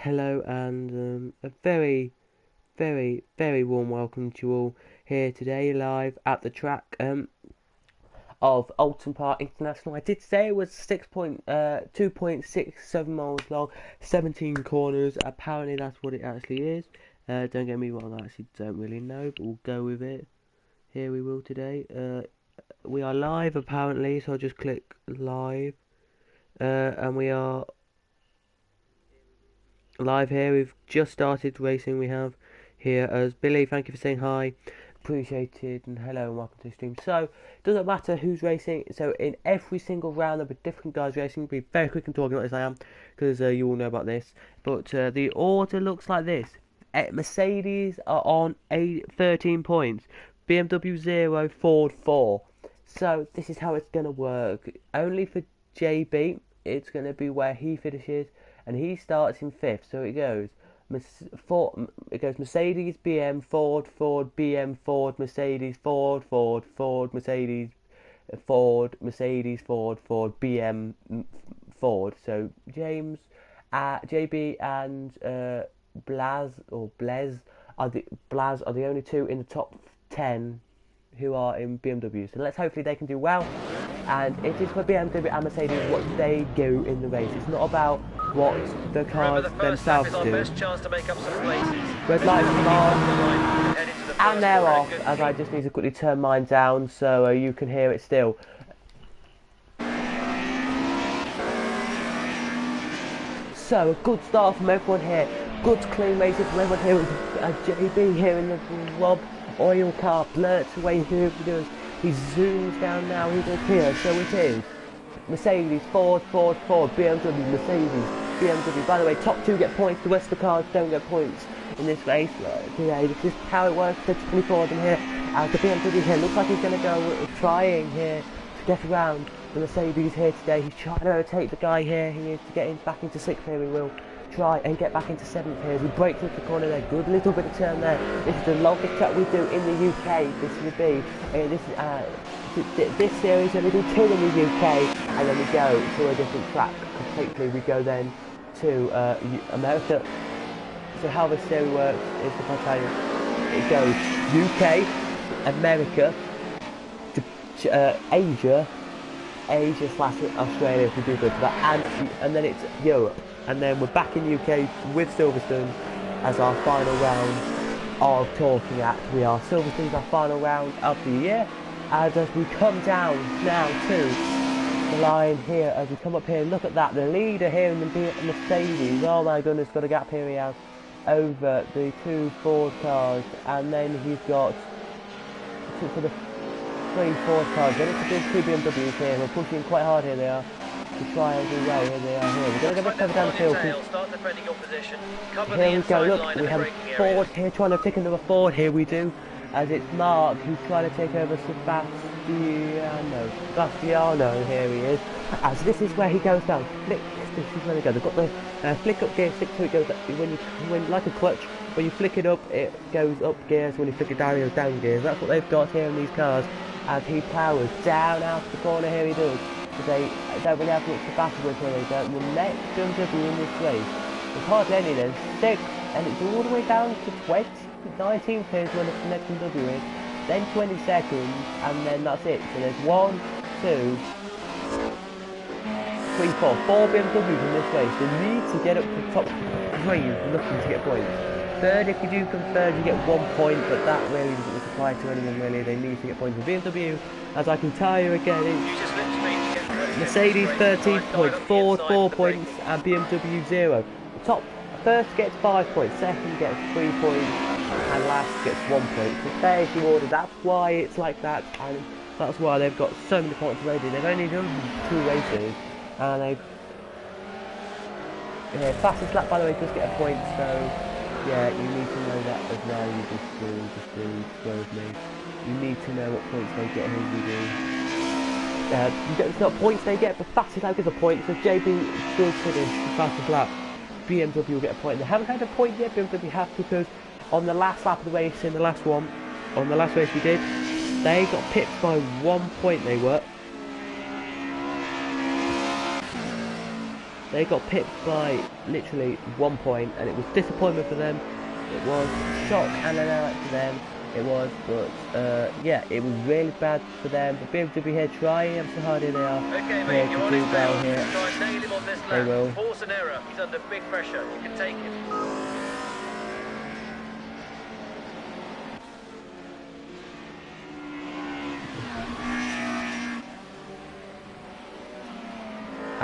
Hello and a very warm welcome to you all here today live at the track of Oulton Park International. I did say it was 2.67 miles long, 17 corners. Apparently that's what it actually is. Don't get me wrong, I actually don't really know, but we'll go with it. Here we will today. We are live apparently, so I'll just click live. And we are live here. We've just started racing. We have here as Billy. Thank you for saying hi, appreciated, and hello and welcome to the stream. So it doesn't matter who's racing. So in every single round there'll be different guys racing. Be very quick and talking as I am, because you all know about this. But the order looks like this. Mercedes are on 13 points. BMW 0, Ford 4. So this is how it's gonna work. Only for JB, it's gonna be where he finishes. And he starts in 5th, so it goes Mercedes, BM, Ford, Ford, BM, Ford, Mercedes, Ford, Ford, Ford, Mercedes, Ford, Mercedes, Ford, Ford, BM, Ford. So James, JB and Blaz are the only two in the top 10 who are in BMW. So let's hopefully they can do well. And it is for BMW and Mercedes what they do in the race. It's not about what the cars themselves do. Red light on, and they're off, as I just need to quickly turn mine down so you can hear it still. So a good start from everyone here. Good clean racing from everyone here with JB here in the Rob Oil car, blurts away who he does. He zooms down now, he does here, so it is Mercedes, Ford, Ford, Ford, BMW, Mercedes, BMW. By the way, top 2 get points, the rest of the cars don't get points in this race. Today, this is how it works. There's 24 of them here. The BMW here looks like he's going to go trying here to get around the Mercedes here today. He's trying to overtake the guy here. He is to get back into 6th here. He will try and get back into 7th here. He breaks into the corner there. Good little bit of turn there. This is the longest track we do in the UK. This would be this series. We do 2 in the UK, and then we go to a different track completely. We go then to America. So how this series works is, if I tell you, it goes UK, America, to Asia/Australia if we do good for that, and then it's Europe. And then we're back in UK with Silverstone as our final round of talking at. We are Silverstone's our final round of the year. As we come down now to the line here, as we come up here, look at that. The leader here in the Mercedes, oh my goodness, got a gap here he has over the 2 Ford cars. And then he's got for the 3 Ford cars. Then it's the big 2 BMWs here. We're pushing quite hard here, they are. To try and do well, here they are here. We're going to go a bit further down the field. Here we go, look, we have Ford here trying to pick another Ford, here we do. As it's Mark who's trying to take over Sebastiano, here he is. As this is where he goes down, flick, this is where they go. They've got the flick up gear, 6 so it goes up, when like a clutch, when you flick it up, it goes up gears, when you flick it down, it goes down gears. That's what they've got here in these cars. As he powers down out the corner, here he does. They don't really have much to battle with here, they don't. The next BMW in this race, there's hardly any then, 6, and it's all the way down to 20, 19 pairs when the next BMW is, then 20 seconds, and then that's it. So there's 1, 2, 3, 4 BMWs in this race. They need to get up to the top 3 looking to get points. Third, if you do come third, you get 1 point, but that really doesn't apply to anyone really. They need to get points. The BMW, as I can tell you again, it's Mercedes 13 points, Ford 4 points, and BMW 0. Top first gets 5 points, second gets 3 points, and last gets 1 point. So there's the order. That's why it's like that, and that's why they've got so many points already. They've only done 2 races, and they've fastest lap by the way does get a point. So yeah, you need to know that as well. You just do go with me. You need to know what points they get here. You do. It's not points they get, but fastest lap gets a point. So JB does finish the fastest lap. BMW will get a point. They haven't had a point yet. BMW have, because on the last lap of the race, in the last race we did, they got pipped by 1 point. They were. They got pipped by literally 1 point, and it was disappointment for them. It was shock and an alert for them. It was, but yeah, it was really bad for them. But BMW here trying ever so hard, here they are. Okay, mate, you're on his well here. Try and nail him on this They lap. will. Force an error. He's under big pressure. You can take him.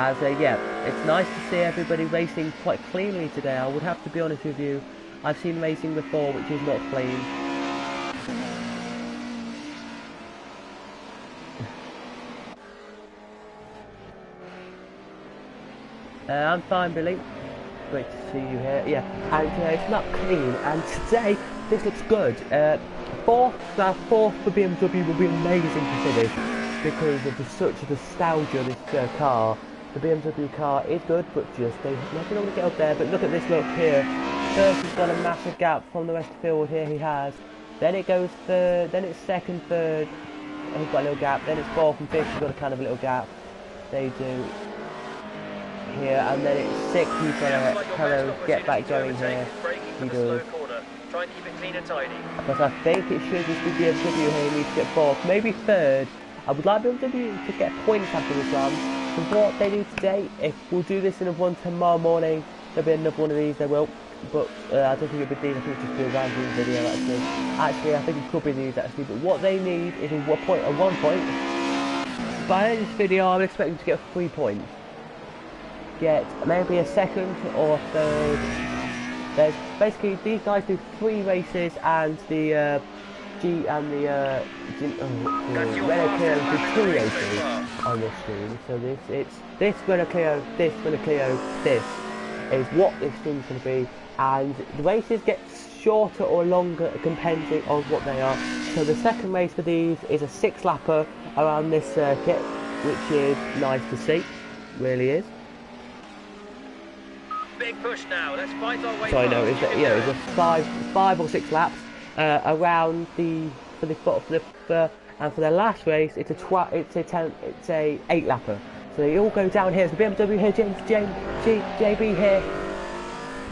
As yeah, it's nice to see everybody racing quite cleanly today. I would have to be honest with you. I've seen racing before which is not clean. I'm fine, Billy. Great to see you here. Yeah, and it's not clean. And today this looks good. Fourth for BMW will be amazing to finish because of such nostalgia. This car. The BMW car is good, but just they're not going to get up there. But look at this look here. First, he's got a massive gap from the rest of the field. Here he has. Then it goes third. Then it's second, third. He's got a little gap. Then it's fourth and fifth. He's got a kind of a little gap. They do here, and then it's sixth. He's got to kind of get back going here. He does. Try and keep it clean and tidy. But I think it should just be BMW here. He needs to get fourth, maybe third. I would like BMW to get points after this run. What they do today, if we'll do this in a one tomorrow morning, there'll be another one of these, there will, but I don't think it'll be these. I think it'll just be a random video actually. I think it could be these actually, but what they need is a 1 point. By this video I'm expecting to get 3 points, get maybe a second or a third. There's basically, these guys do 3 races, and the Renault Clio do 2 races on this stream. So this Renault Clio, this is what this stream's going to be, and the races get shorter or longer depending on what they are. So the second race for these is a 6-lapper around this circuit, which is nice to see, really is. Big push now. Let's fight our way. So I know it's a 5 or 6 laps around and for the last race it's a 8-lapper. So they all go down here. It's the BMW here, JB here,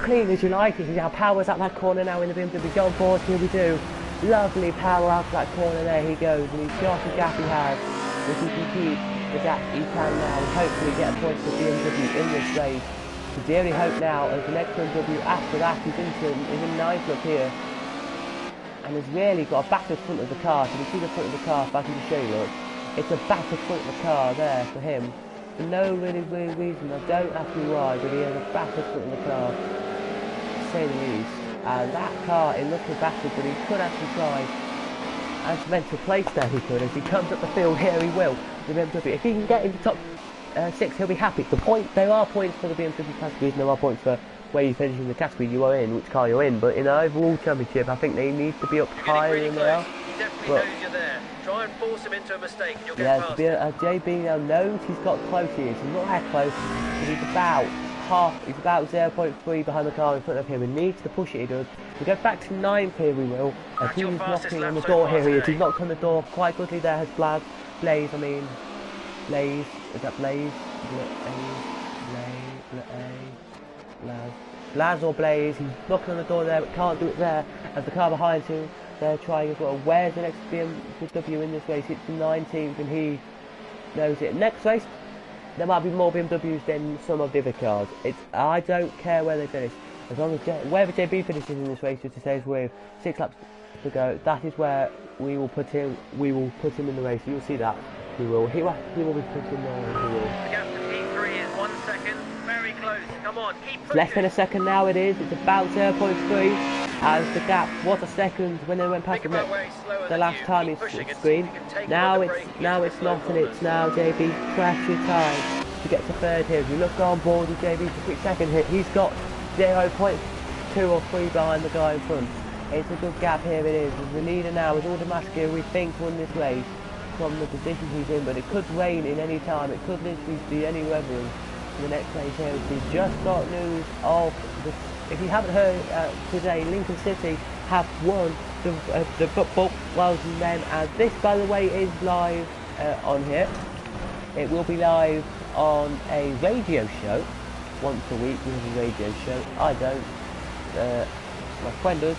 clean as you like. He now powers out that corner now in the BMW. Go on board, here we do. Lovely power out that corner, there he goes, and he's got the gap he has. If he can keep the gap he can now, and hopefully get a point for BMW in this race. The only hope now is the next BMW after that is in 9th up here, and has really got a battered front of the car. So you can see the front of the car, if I can just show you, look. It's a battered front of the car there for him. For no really reason, I don't ask me why, but he has a battered front of the car, to say the least. And that car, it looks battered, but he could actually try and cement a place there. He could. As he comes up the field here, he will. The BMW, if he can get into top 6, he'll be happy. There are points for the BMW categories, and there are points for where you finish in the category you are in, which car you're in. But in the overall championship, I think they need to be up higher than they are. He definitely knows you're there. Try and force him into a mistake, and you'll get past him. JB now knows he's got close. He is. He's not that close, but he's about He's about 0.3 behind the car in front of him. He needs to push it. He does. We go back to 9th here. We will. As he's knocking on the door here. He is. He's knocked on the door quite goodly there. Has Blaze. I mean, Blaze. Is that Blaze? Blaze or Blaze. He's knocking on the door there, but can't do it there. As the car behind him, they're trying as well. Where's the next BMW in this race? It's the 19th, and he knows it. Next race, there might be more BMWs than some of the other cars. I don't care where they finish, as long as wherever JB finishes in this race, just to say with 6 laps to go, that is where we will put him. We will put him in the race. You'll see that. He will be put in there. He will. The gap to P3 is 1 second. Very close. Come on, keep pushing. Less than a second now. It is. It's about 0.3. As the gap was a second when they went past the last time it's screen. Now it's not, and it's now JB pressure time to get to third here. If you look on board with JB for a quick second here, he's got 0.2 or 3 behind the guy in front. It's a good gap here. It is. The leader now is Automatica. We think won this race from the position he's in, but it could rain in any time. It could literally be any weather in the next race here. We just got news of the. If you haven't heard today, Lincoln City have won the football. Well done them. And this, by the way, is live on here. It will be live on a radio show once a week with a radio show. I don't. My friend does.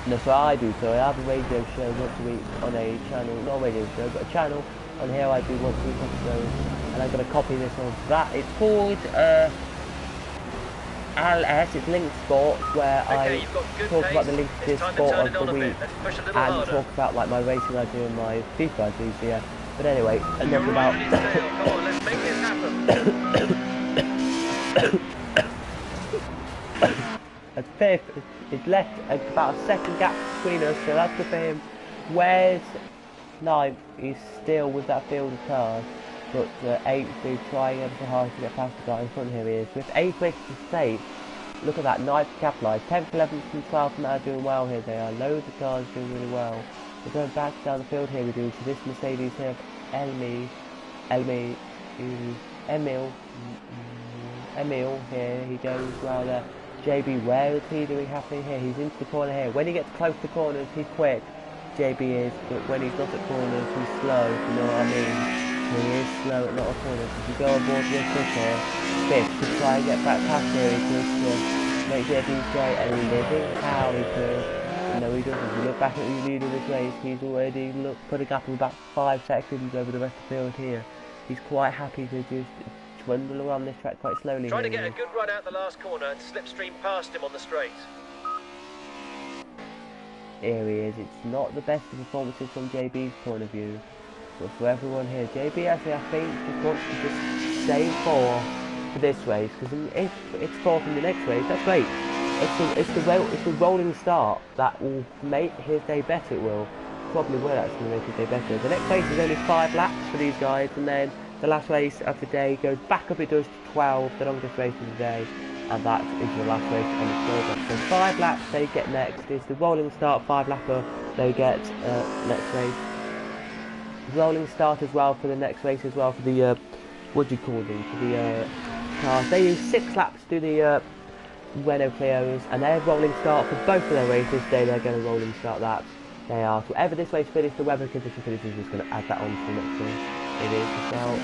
No, so I do. So I have a radio show once a week on a channel, not a radio show, but a channel. On here I do once a week episodes, and I'm going to copy this on that. It's called LS, it's Link Sports, where I talk about the Link sport of the week and talk about like my racing I do and my FIFA I do, so yeah. But anyway, enough about at fifth, it's left about a second gap between us, so that's good for him. Where's ninth? He's still with that field of cars, but 8th is trying ever so hard to get past the guy in front. Here he is with 8th race to safe. Look at that, 9th capitalised, 10th, 11th and 12th now doing well here. They are loads of cars doing really well. We're going back down the field here. We do to this Mercedes here, Emil here. He goes well there. JB, where is he doing happening here? He's into the corner here. When he gets close to corners, he's quick. JB is, but when he's not at corners, he's slow. You know what I mean? He is slow at not at corners. If you go aboard this quicker, fifth to try and get back past here, he could make JB's great, and he doesn't how he could. No, he doesn't. If you look back at the lead of this race, he's already put a gap of about 5 seconds over the rest of the field here. He's quite happy to just dwindle around this track quite slowly. Trying to get a good run out the last corner and slipstream past him on the straight. Here he is. It's not the best of performances from JB's point of view, but for everyone here, JB actually I think just wants to just stay for this race, because if it's 4th in the next race, that's great. It's the rolling start that will make his day better. It will probably actually make his day better. The next race is only 5 laps for these guys, and then the last race of the day goes back up. It does to 12, the longest race of the day, and that is the last race on the program. So 5 laps they get next. It's the rolling start 5 lapper they get next race. Rolling start as well for the next race as well for the what do you call them? For the cars. They use 6 laps to do the Renault Clios, and they're rolling start for both of their races today. They're going to rolling start that. They are. So wherever this race finishes, the weather condition finishes, is just going to add that on to the next one. It is as well.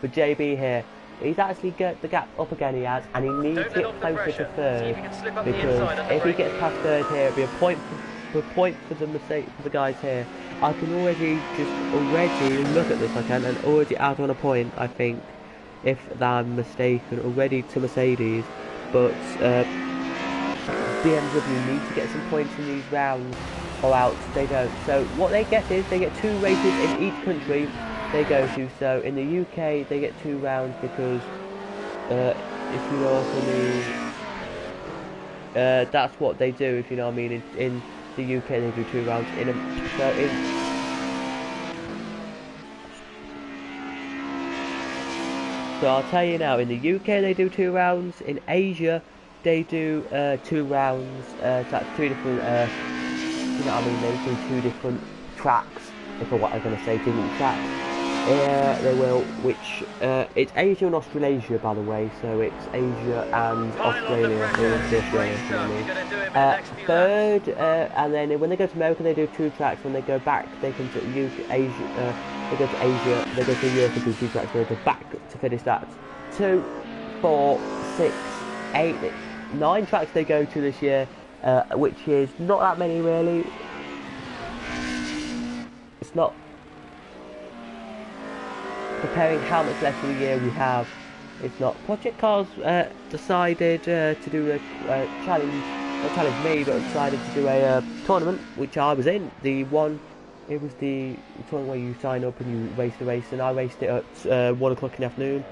But JB here, he's actually got the gap up again. He has, and he needs to get closer to 3rd, because if he gets past 3rd here, it'll be a point for the guys here. I can already look at this. I can and already add on a point. I think if I'm mistaken already to Mercedes, but BMW need to get some points in these rounds, or else they don't. So what they get is they get 2 races in each country they go to. So in the UK they get 2 rounds, because if you know what I mean, that's what they do. If you know what I mean, in the UK they do 2 rounds. So I'll tell you now, in the UK they do 2 rounds, in Asia they do 2 rounds, so that's 2 different, you know what I mean, they do 2 different tracks, if what I'm going to say, different tracks, they will, which, it's Asia and Australasia by the way, so it's Asia and Australia, third, and then when they go to America they do 2 tracks. When they go back they can to Asia, they go to Asia, they go to Europe and do 2 tracks, they go back to finish that. 2, 4, 6, 8, 9 tracks they go to this year, which is not that many really. It's not preparing how much less of the year we have. It's not. Project Cars decided to do a challenge, not challenge me, but decided to do a tournament, which I was in. It was the tournament where you sign up and you race the race, and I raced it at 1 o'clock in the afternoon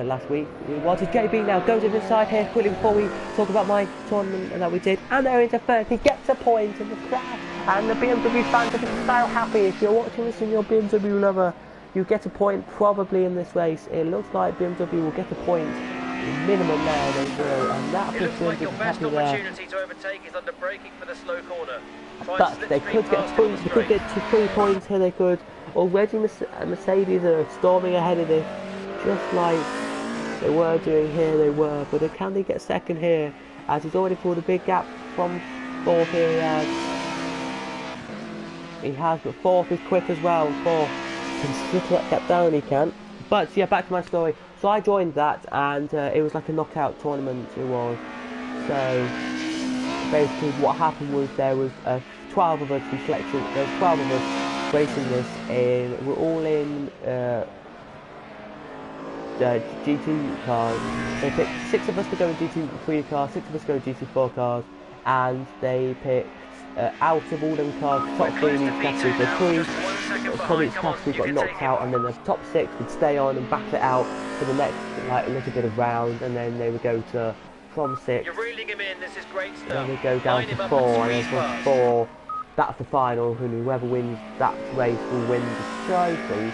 last week. What is JB now? Goes inside here quickly before we talk about my tournament that we did. And they're into 1st. He gets a point in the crash. And the BMW fans are so happy. If you're watching this and you're a BMW lover, you get a point probably in this race. It looks like BMW will get a point. Minimum now they will. And that it looks like your best opportunity to overtake is under braking for the slow corner. But they could get 3 points here. They could. Already Mercedes are storming ahead of this, just like they were doing here. They were, but can they get 2nd here? As he's already pulled a big gap from 4th here. He has, but 4th is quick as well. 4th can scuttle that gap down, he can. But yeah, back to my story. So I joined that, and it was like a knockout tournament. It was. So basically, what happened was there was 12 of us who selected. There was 12 of us racing this in. We're all in the GT cars. They picked 6 of us to go in GT3 cars, 6 of us to go in GT4 cars, and they picked out of all them cars, top 3 in each category. The 3 from each category got knocked out, and then the top 6 would stay on and battle it out for the next like a little bit of round, and then they would go to from 6. You're reeling him in. This is great stuff. Then we go down to 4, and then from 4, that's the final. Whoever wins that race will win the trophy.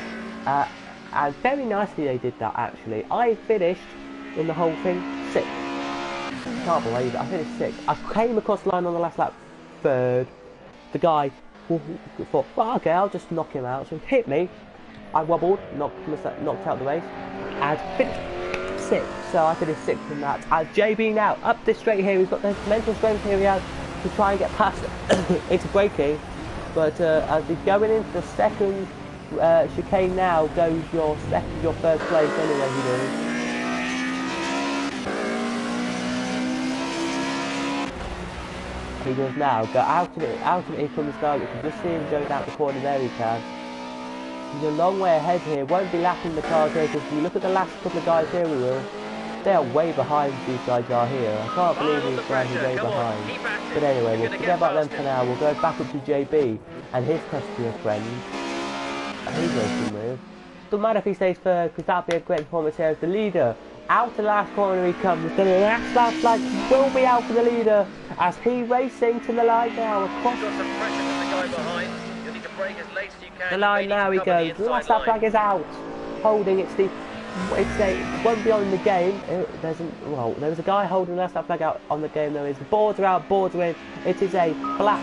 And very nicely they did that, actually. I finished in the whole thing 6th. Can't believe it. I finished 6th. I came across the line on the last lap 3rd. The guy thought, well, okay, I'll just knock him out. So he hit me. I wobbled, knocked out the race, and finished 6th. So I finished 6th in that. And JB now, up this straight here, he's got the mental strength here he has to try and get past into braking. But as he's going into the second chicane now, goes your first place anyway, he does. He does now. Go out of it, here comes the guy. We can just see him going out the corner there, he can. He's a long way ahead here, won't be lapping the cars here, because if you look at the last couple of guys here, they are way behind these guys are here. I can't believe these guys are way behind. But anyway, we'll forget about them for now. We'll go back up to JB and his customer friend. He's racing with. Doesn't matter if he stays third, because that'll be a great performance here as the leader. Out the last corner he comes. The last flag will be out for the leader as he racing to the line now. Across Got some pressure from the guy behind. You'll need to brake as late as you can. the line now he goes. The last flag is out. Holding it, Steve. It won't be on the game. There's a guy holding the last flag out on the game. There is boards are out, boards are in. It is a black,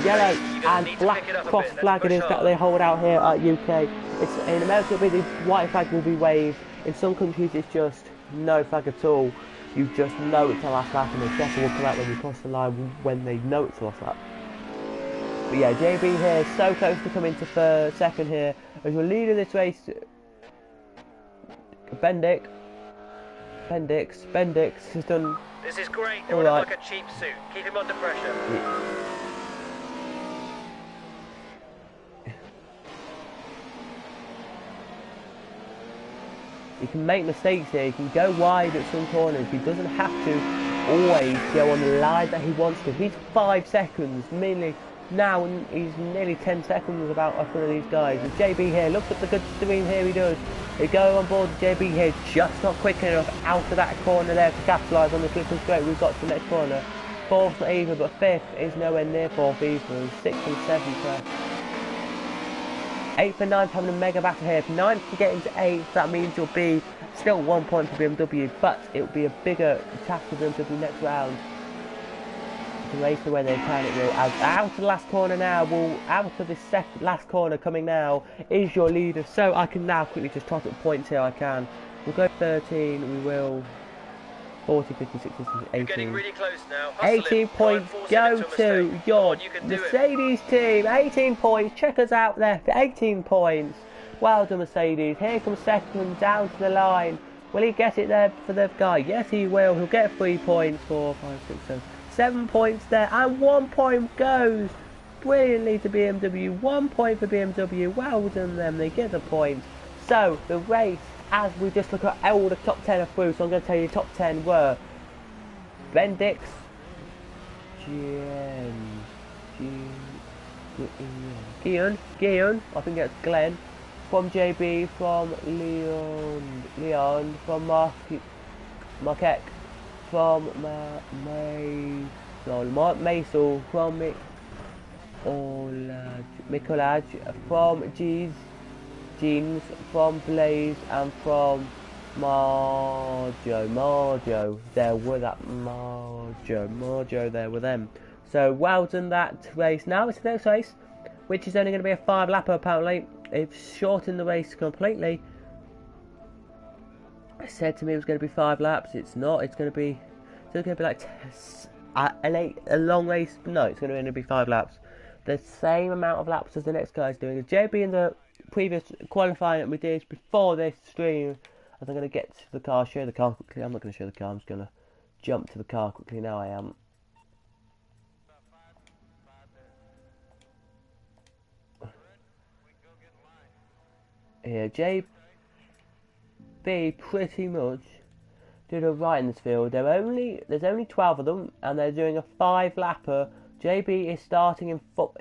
yellow and black cross flag. It is that they hold out here at UK. It's in America. The white flag will be waved. In some countries, it's just no flag at all. You just know it's the last lap, and the checker will come out when you cross the line when they know it's the last lap. But yeah, JB here, so close to coming to second here as your leader of this race. Bendix has done. This is great. They're running like a cheap suit. Keep him under pressure. Yeah. He can make mistakes here. He can go wide at some corners. He doesn't have to always go on the line that he wants to. He's 5 seconds, mainly now, and he's nearly 10 seconds about up one of these guys. And JB here, look at the good stream here he does. They go on board JB here, just not quick enough out of that corner there to capitalise on the slip and straight. We've got to the next corner. 4th not either, but 5th is nowhere near 4th either. 6th and 7th. 8th and 9th having a mega battle here. If 9th can get into 8th, that means you'll be still 1 point for BMW, but it'll be a bigger task for BMW next round. To race the way they can, it will. Out of the last corner now, out of this last corner coming now is your leader. So I can now quickly just tot up points here. I can. We'll go 13. We will 40, 50, 60, 70, 18. You're getting really close now. 18 points go to your Mercedes team. 18 points. Check us out there for 18 points. Well done, Mercedes. Here comes second down to the line. Will he get it there for the guy? Yes, he will. He'll get 3 points. 4, 5, 6, 7. 7 points there, and 1 point goes brilliantly to BMW. 1 point for BMW. Well done them. They get the point. So the race, as we just look at all the top 10 are through, so I'm going to tell you the top 10 were Bendix, Guion, I think it's Glenn, from JB, from Leon, from Marquette, from Maisel, from Mikolaj, from Jeans, from Blaze, and from Marjo. There were that Marjo, there were them. So well done that race. Now it's the next race, which is only going to be a 5-lapper apparently. They've shortened the race completely. It said to me it was going to be 5 laps. It's not. It's going to be like a long race. No, it's going to only be 5 laps. The same amount of laps as the next guy's doing. JB in the previous qualifying that we did before this stream. As I'm going to get to the car, show the car quickly. I'm not going to show the car, I'm just going to jump to the car quickly now. I am. Here, JB pretty much did alright in this field. There's only 12 of them, and they're doing a 5-lapper. JB is starting in fourth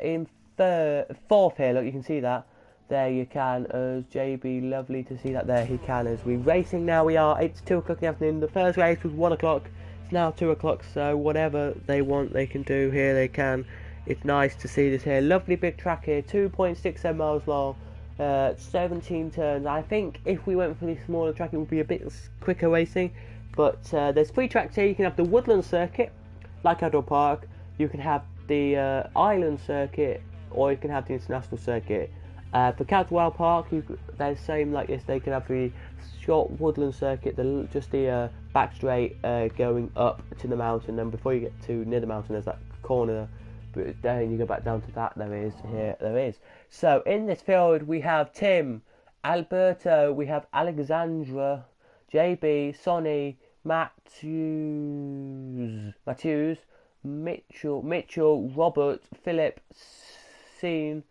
here. Look, you can see that. There you can, as JB, lovely to see that there he can, as we're racing now. It's 2 o'clock in the afternoon. The first race was 1 o'clock, it's now 2 o'clock, so whatever they want they can do here, they can. It's nice to see this here, lovely big track here, 2.67 miles long, 17 turns. I think if we went for this smaller track it would be a bit quicker racing, but there's 3 tracks here. You can have the woodland circuit, like Admiral Park, you can have the island circuit, or you can have the international circuit. For Cadwell Park, they're the same like this. They can have the short woodland circuit, just the back straight going up to the mountain. Then before you get to near the mountain, there's that corner. But then you go back down to that. There is. So in this field we have Tim, Alberto, we have Alexandra, JB, Sonny, Matthews, Mitchell, Robert, Philip, Sheen,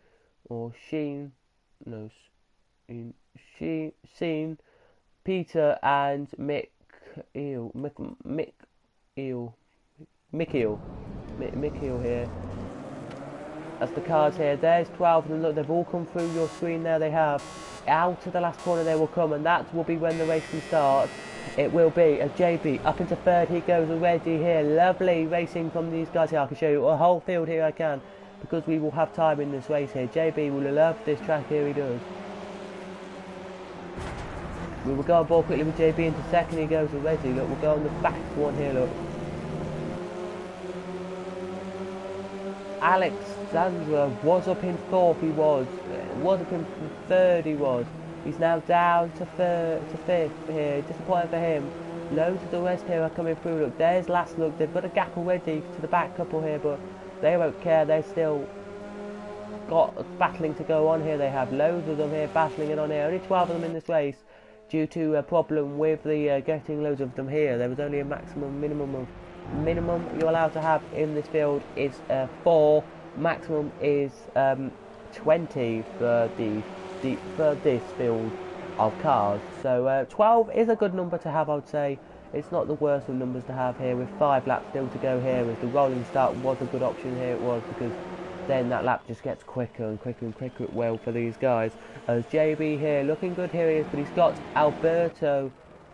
Peter, and Michael here. That's the cars here. There's 12 of them. Look, they've all come through your screen there. They have. Out to the last corner they will come, and that will be when the race can start. It will be a JB up into third. He goes already here. Lovely racing from these guys here. I can show you a whole field here. I can, because we will have time in this race here. JB will love this track here. He does. We will go on board quickly with JB into second. He goes already. Look, we'll go on the back one here. Look. Alexandra was up in fourth. He was up in third. He was. He's now down to fifth here. Disappointing for him. Loads of the rest here are coming through. Look, there's last look. They've got a gap already to the back couple here, but they won't care. They still got battling to go on here. They have loads of them here battling it on here. Only 12 of them in this race due to a problem with the getting loads of them here. There was only a minimum you're allowed to have in this field is 4. Maximum is 20 for this field of cars. So 12 is a good number to have, I would say. It's not the worst of numbers to have here, with 5 laps still to go here. With the rolling start was a good option here, it was, because then that lap just gets quicker and quicker and quicker for these guys. As JB here, looking good here he is, but he's got Alberto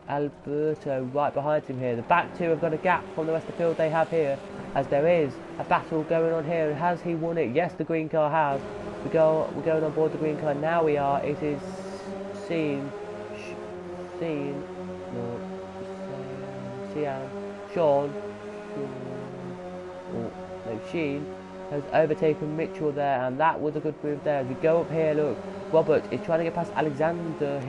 right behind him here. The back two have got a gap from the rest of the field they have here, as there is a battle going on here. Has he won it? Yes, the green car has. We're going on board the green car now. It is Sheen has overtaken Mitchell there, and that was a good move there. As we go up here, look, Robert is trying to get past Alexandra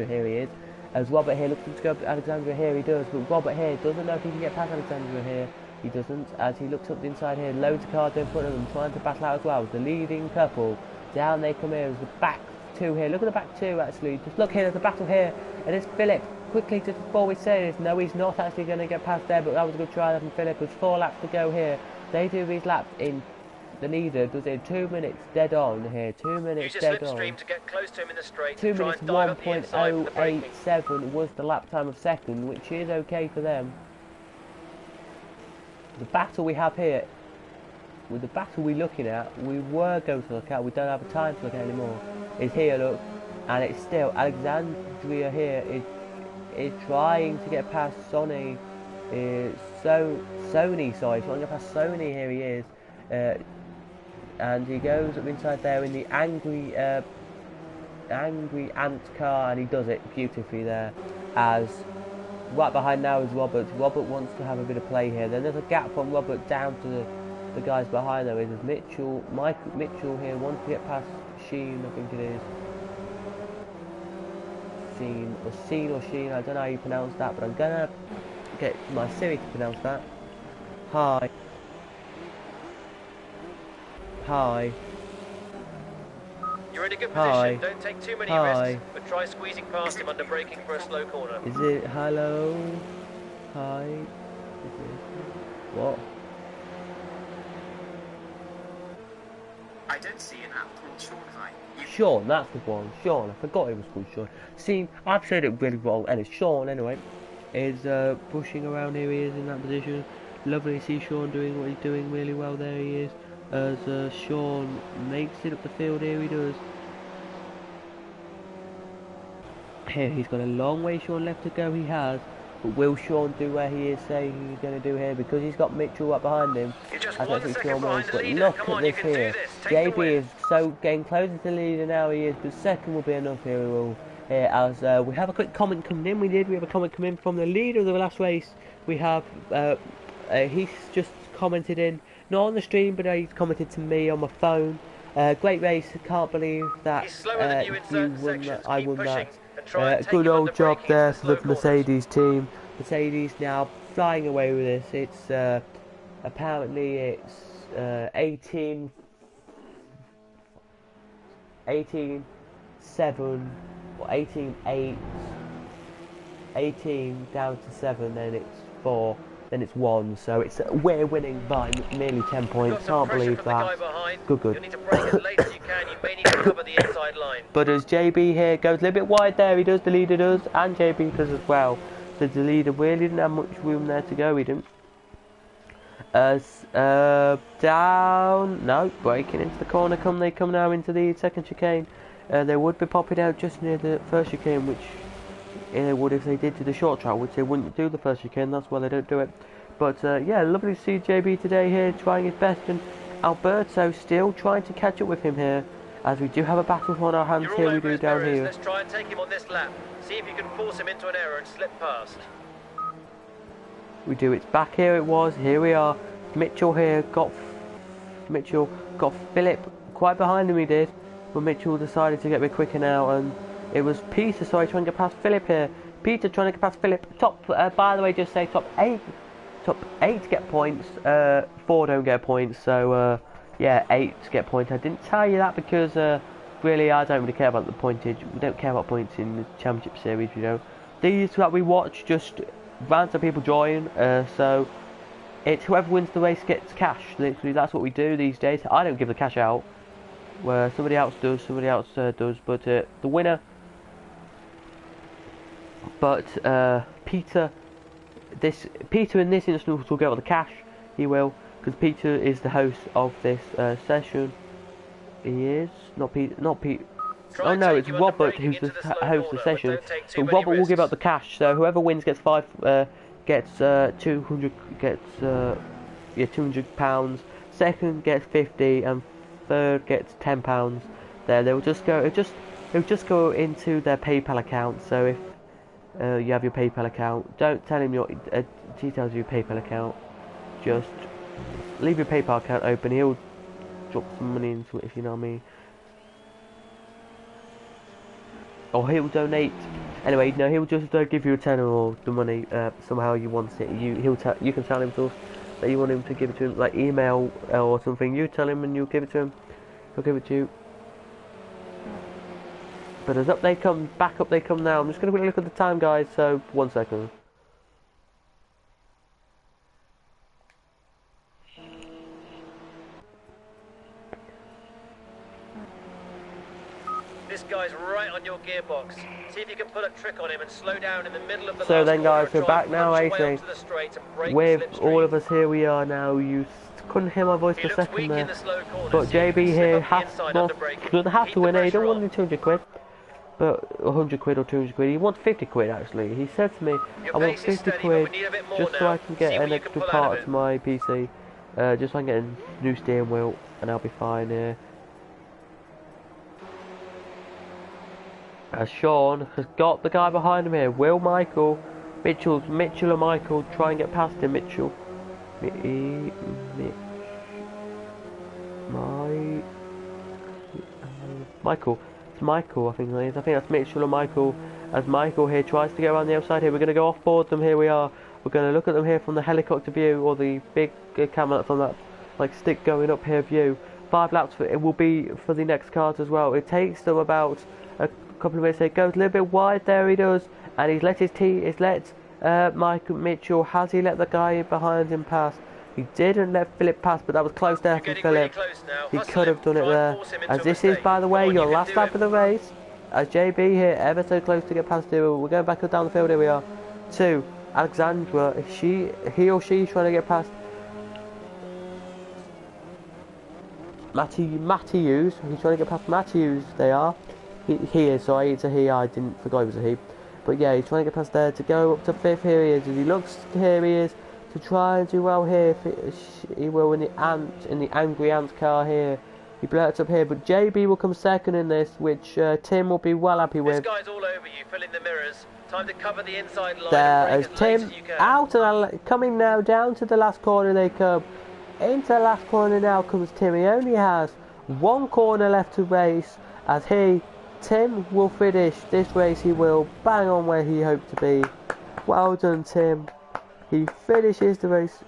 here he is. As Robert here looks to go up to Alexandra here, he does, but Robert here doesn't know if he can get past Alexandra here. He doesn't, as he looks up the inside here, loads of cars in front of them trying to battle out as well. The leading couple, down they come here as the back two here. Look at the back two actually, just look here, there's a battle here. It is Philip, quickly just before we say this, no he's not actually going to get past there, but that was a good try from Philip. There's 4 laps to go here. They do these laps in, the leader does it in 2 minutes dead on here, 2 minutes dead on. To get close to him in the straight. 2 minutes 1.087 was the lap time of second, which is okay for them. The battle we have here, with the battle we're looking at, we were going to look at, we don't have a time to look at anymore, is here, look, and it's still Alexandria here is trying to get past Sony. Sony, sorry, trying to get past Sony. Here he is, and he goes up inside there in the angry ant car, and he does it beautifully there. As right behind now is Robert. Robert wants to have a bit of play here. Then there's a gap from Robert down to the guys behind there. Is Mitchell here wants to get past Sheen, I think it is. Sheen, I don't know how you pronounce that, but I'm gonna get my Siri to pronounce that. Hi. You're in a good Hi. position. Don't take too many Hi. risks, but try squeezing past him under braking for a slow corner. Is it hello? Hi? Is it what? I don't see an app called Sean High. Sean, that's the one. Sean, I forgot it was called Sean. See, I've said it really wrong, and it's Sean anyway. Is pushing around, here he is in that position. Lovely to see Sean doing what he's doing really well, there he is. As Sean makes it up the field, here he does. Here, he's got a long way Sean left to go, he has. But will Sean do where he is saying he's going to do here? Because he's got Mitchell up behind him. I don't think Sean will. But look at this here. JB is so getting closer to the leader now, he is. But second will be enough here, will. As we have a quick comment coming in, we have a comment coming in from the leader of the last race. We have, he's just commented in, not on the stream, but he's commented to me on my phone. Great race, can't believe that you won that, I won that. Good old job there for the Mercedes team. Mercedes now flying away with this. It's apparently it's 18 7 or 18-8, 18 down to 7, then it's 4, then it's 1. So it's we're winning by nearly 10 points. Can't believe that. Good. You need to brake as late as you can. You may need to cover the inside line. But as JB here goes a little bit wide there, he does, the leader does, and JB does as well. So the leader really didn't have much room there to go, he didn't. As down, no, breaking into the corner, they come now into the second chicane. They would be popping out just near the first chicane, which they would if they did to the short track, which they wouldn't do the first chicane, that's why they don't do it. But yeah, lovely to see JB today here trying his best, and Alberto still trying to catch up with him here, as we do have a battle on our hands. Here we do down here. Let's try and take him on this lap. See if you can force him into an error and slip past. We do, it's back here, it was, here we are. Mitchell here got Philip quite behind him, he did, but Mitchell decided to get a bit quicker now, and it was Peter, sorry, trying to get past Philip here. Peter trying to get past Philip. Top, by the way, just say top 8 get points, 4 don't get points, so yeah, 8 get points. I didn't tell you that because really I don't really care about the pointage. We don't care about points in the championship series, you know. These that we watch just random people join, so it's whoever wins the race gets cash. Literally, that's what we do these days. I don't give the cash out, where somebody else does, but the winner. But Peter in this instance will get all the cash. He will, because Peter is the host of this session. He is not Pete. Oh no, it's Robert who's the host of the session. But Robert will give out the cash. So whoever wins gets 200 £200. Second gets 50, and third gets £10. There, they'll just go. It'll just go into their PayPal account. So if you have your PayPal account, don't tell him your details of your PayPal account. Just leave your PayPal account open. He'll drop some money into it, if you know what I mean. Or he'll donate. Anyway, no, he'll just give you a tenner or the money somehow you want it. You can tell him that you want him to give it to him, like email or something. You tell him and you'll give it to him. He'll give it to you. But as up they come, back up they come now. I'm just going to look at the time, guys, so 1 second. This guy's right on your gearbox. See if you can pull a trick on him and slow down in the middle of the So then, guys, we're back now, Racing. With all of us here we are now. You couldn't hear my voice for a second there. But JB here doesn't have to win it. He don't want the 200 quid. But 100 quid or 200 quid. He wants 50 quid actually. He said to me, I want 50 quid just so I can get an extra part to my PC. Just so I can get a new steering wheel and I'll be fine here. As Sean has got the guy behind him here. Mitchell and Michael try and get past him. Mitchell. Michael. It's Michael, I think it is. I think that's Mitchell and Michael. As Michael here tries to get around the outside here. We're going to go off board them. Here we are. We're going to look at them here from the helicopter view, or the big camera from that like stick going up here view. 5 laps it will be for the next cars as well. It takes them about a couple of minutes. It goes a little bit wide there, he does, and he's let Mike Mitchell, has he let the guy behind him pass? He didn't let Philip pass, but that was close there from Philip. He could have done it there. As this is, by the way, your last lap of the race. As JB here, ever so close to get past here. We're going back down the field, here we are. 2, Alexandra, he or she's trying to get past Matthews. He's trying to get past Matthews, they are. He is, sorry, it's a he, I didn't forget it was a he. But yeah, he's trying to get past there to go up to 5th, here he is. As he looks, here he is, to try and do well here. He will in the Angry Ant car here. He blurts up here, but JB will come second in this, which Tim will be well happy with. This guy's all over you, filling the mirrors. Time to cover the inside line. There, as Tim out and coming now down to the last corner they come. Into the last corner now comes Tim. He only has 1 corner left to race, as Tim will finish this race. He will bang on where he hoped to be. Well done, Tim. He finishes the race.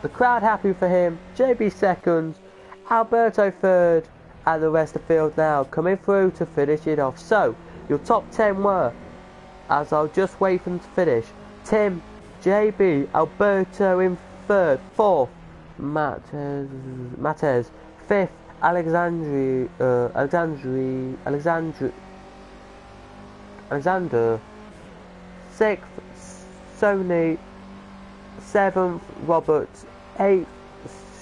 The crowd happy for him. JB second, Alberto third, and the rest of the field now coming through to finish it off. So your top 10 were, as I'll just wait for them to finish: Tim, JB, Alberto in third, 4th, Matez, 5th, Alexander, 6th, Sony, 7th, Robert, 8th,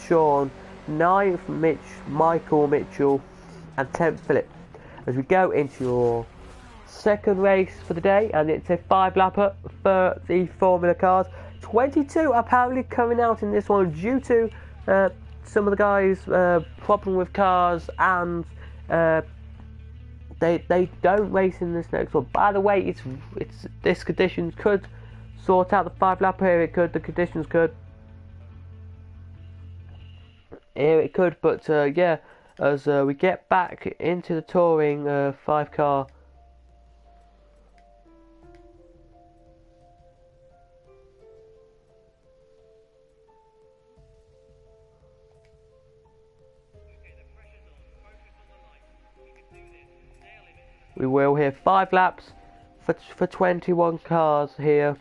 Sean, 9th, Michael Mitchell, and 10th, Philip. As we go into your second race for the day, and it's a 5-lapper for the Formula cars. 22 apparently coming out in this one due to some of the guys' problem with cars, and they don't race in this next one. By the way, this conditions could sort out the 5-lapper here. It could, the conditions could. Here it could, but yeah, as we get back into the touring 5-car. We will hear 5 laps for 21 cars here.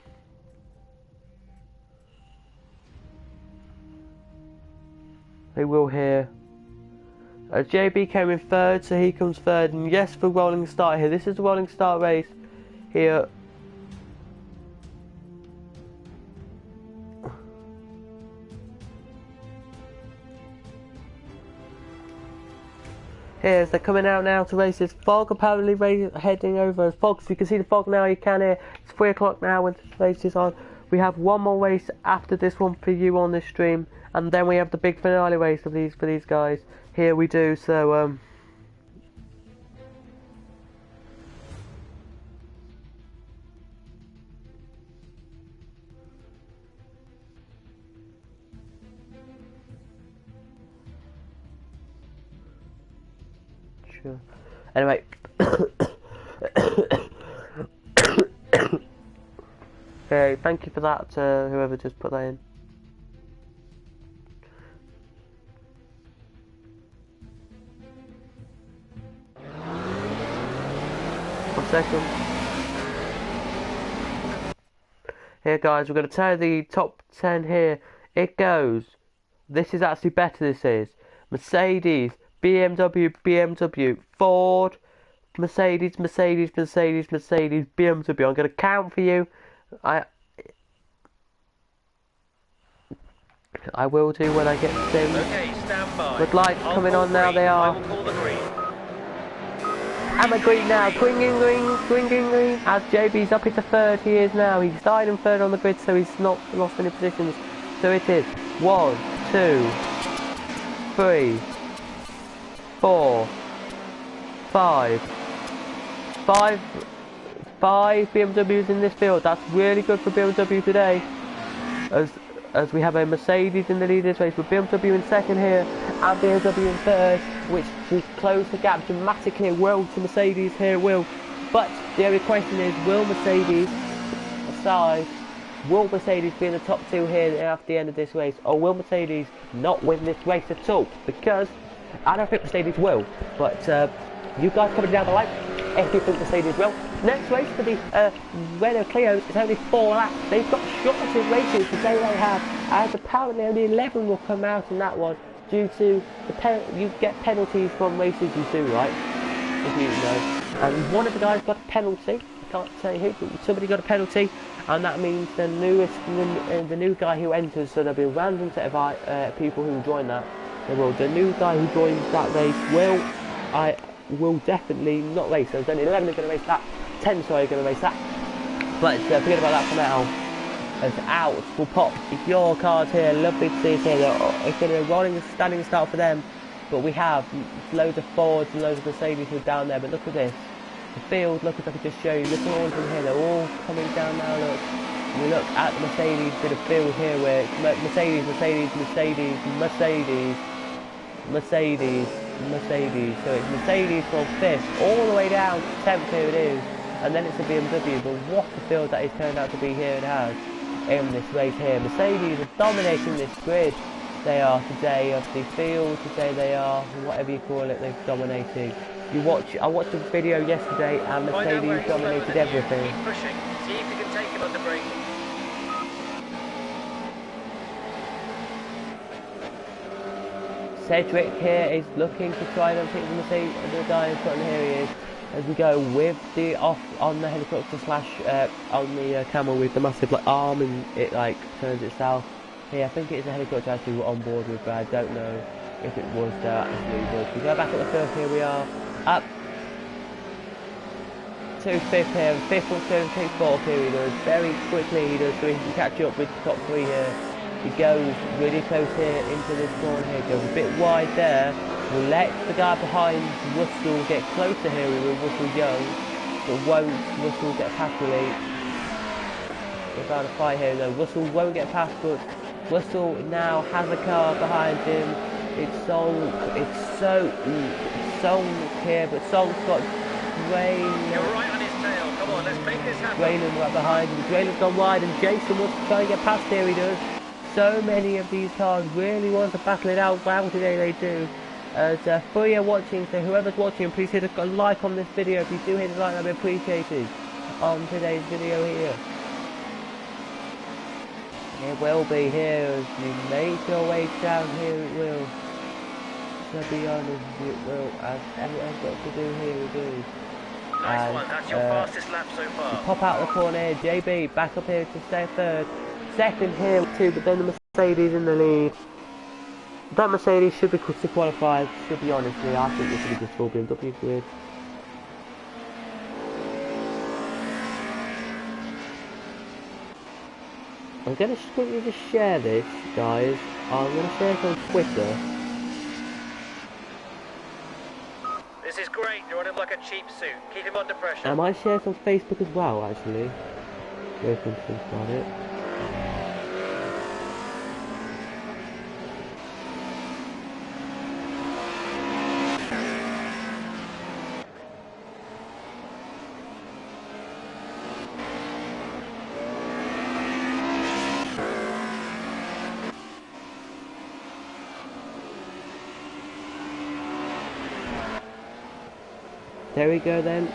We will hear JB came in third, so he comes third, and yes, for rolling start here. This is the rolling start race here. Here's they're coming out now to race this. Fog apparently heading over. Fog, so you can see the fog now, you can hear. It's 3 o'clock now when this race is on. We have one more race after this one for you on this stream, and then we have the big finale race for these guys. Here we do, so sure. Anyway, okay, thank you for that, whoever just put that in. One second. Here guys, we're going to tell you the top 10 here. It goes, this is actually better, this is Mercedes, BMW, Ford, Mercedes, BMW. I'm going to count for you. I will do when I get to them. Okay, stand by. With lights coming on now, they are. I will call the green. And a green now, green. As JB's up into third, he is now. He's died in third on the grid, so he's not lost any positions. So it is 1, 2, 3, 4, 5 BMWs in this field. That's really good for BMW today, as we have a Mercedes in the lead of this race, with BMW in second here and BMW in third, which will close the gap dramatically. It will to Mercedes here, will. But the only question is, will Mercedes aside Will Mercedes be in the top 2 here after the end of this race, or will Mercedes not win this race at all? Because I don't think Mercedes will, but you guys comment down below if you think Mercedes will. Next race for the Renault Clios is only 4 laps. They've got shorter races today they have, as apparently only 11 will come out in that one due to the you get penalties from races you do, right? If you know. And one of the guys got a penalty. I can't say who, but somebody got a penalty, and that means the new guy who enters. So there'll be a random set of people who will join that. The new guy who joins that race will definitely not race. There's only 11 are going to race that. 10, sorry, are going to race that. But forget about that for now. As out will pop your cars here. Lovely to see it here. It's going to be a rolling standing start for them. But we have loads of Fords and loads of Mercedes who are down there. But look at this. The field, look, if I could just show you. Look at all of them here. They're all coming down now. Look. You look at the Mercedes bit of field here where it's Mercedes, Mercedes, Mercedes, Mercedes, Mercedes, Mercedes. So it's Mercedes from 5th all the way down to 10th, here it is. And then it's a BMW. But what a field that is turned out to be here it has in this race here. Mercedes are dominating this grid. They are today of the field. Today they are, whatever you call it, they're dominating. I watched a video yesterday and Mercedes dominated everything. Keep pushing. See if you can take him under brake. Cedric here is looking to try and pick the Mercedes, the guy in front. Here he is. As we go with the off on the helicopter slash on the camel with the massive like arm, and it like turns itself. Here, I think it is a helicopter actually we're on board with, but I don't know if it was actually. But we go back at the first. Here we are up to 5th here. 5th will turn to 4th here. He does very quickly. He does, so he can catch up with the top 3 here. He goes really close here into this corner here. Goes a bit wide there. Will let the guy behind Russell get closer here with Russell Young, but won't Russell get past really. We're about to fight here though. Russell won't get past, but Russell now has a car behind him. It's Song here, but Song's got Drain. You're right on his tail. Come on, let's make this happen. Draylen right behind him. Draylen's gone wide, and Jason wants to try and get past here. He does. So many of these cars really want to battle it out. Wow, today they do. As for you watching, so whoever's watching, please hit a like on this video. If you do hit a like, that'd be appreciated on today's video here. It will be here as you make your way down here. It will. To be honest, it will. As everyone's got to do here, we do. Nice one. That's your fastest lap so far. Pop out the corner here. JB back up here to stay 3rd. 2nd here too, but then the Mercedes in the lead. That Mercedes should be qualified, to be honest with you. I think this should be just full BMW grid. I'm going to quickly just share this, guys. I'm going to share it on Twitter. This is great. You're on him like a cheap suit. Keep him under pressure. I might share it on Facebook as well, actually. Go for think about it. There we go then.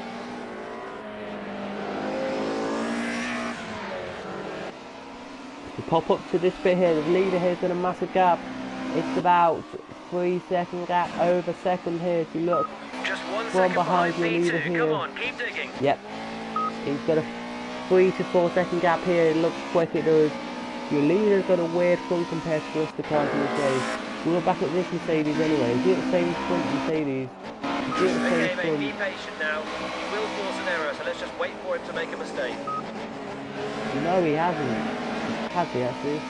We pop up to this bit here. The leader here's got a massive gap. It's about 3-second gap over 2nd here. If you look, just 1 second behind your leader V2. here. Come on, keep digging. Yep. He's got a 3 to 4 second gap here. It looks quick, it does. Your leader's got a weird front compared to the rest of the cars in this race. We'll look back at this Mercedes anyway. Is it the same front Mercedes? Okay, mate, be patient now. He will force an error, so let's just wait for him to make a mistake. No, he hasn't. Has he actually?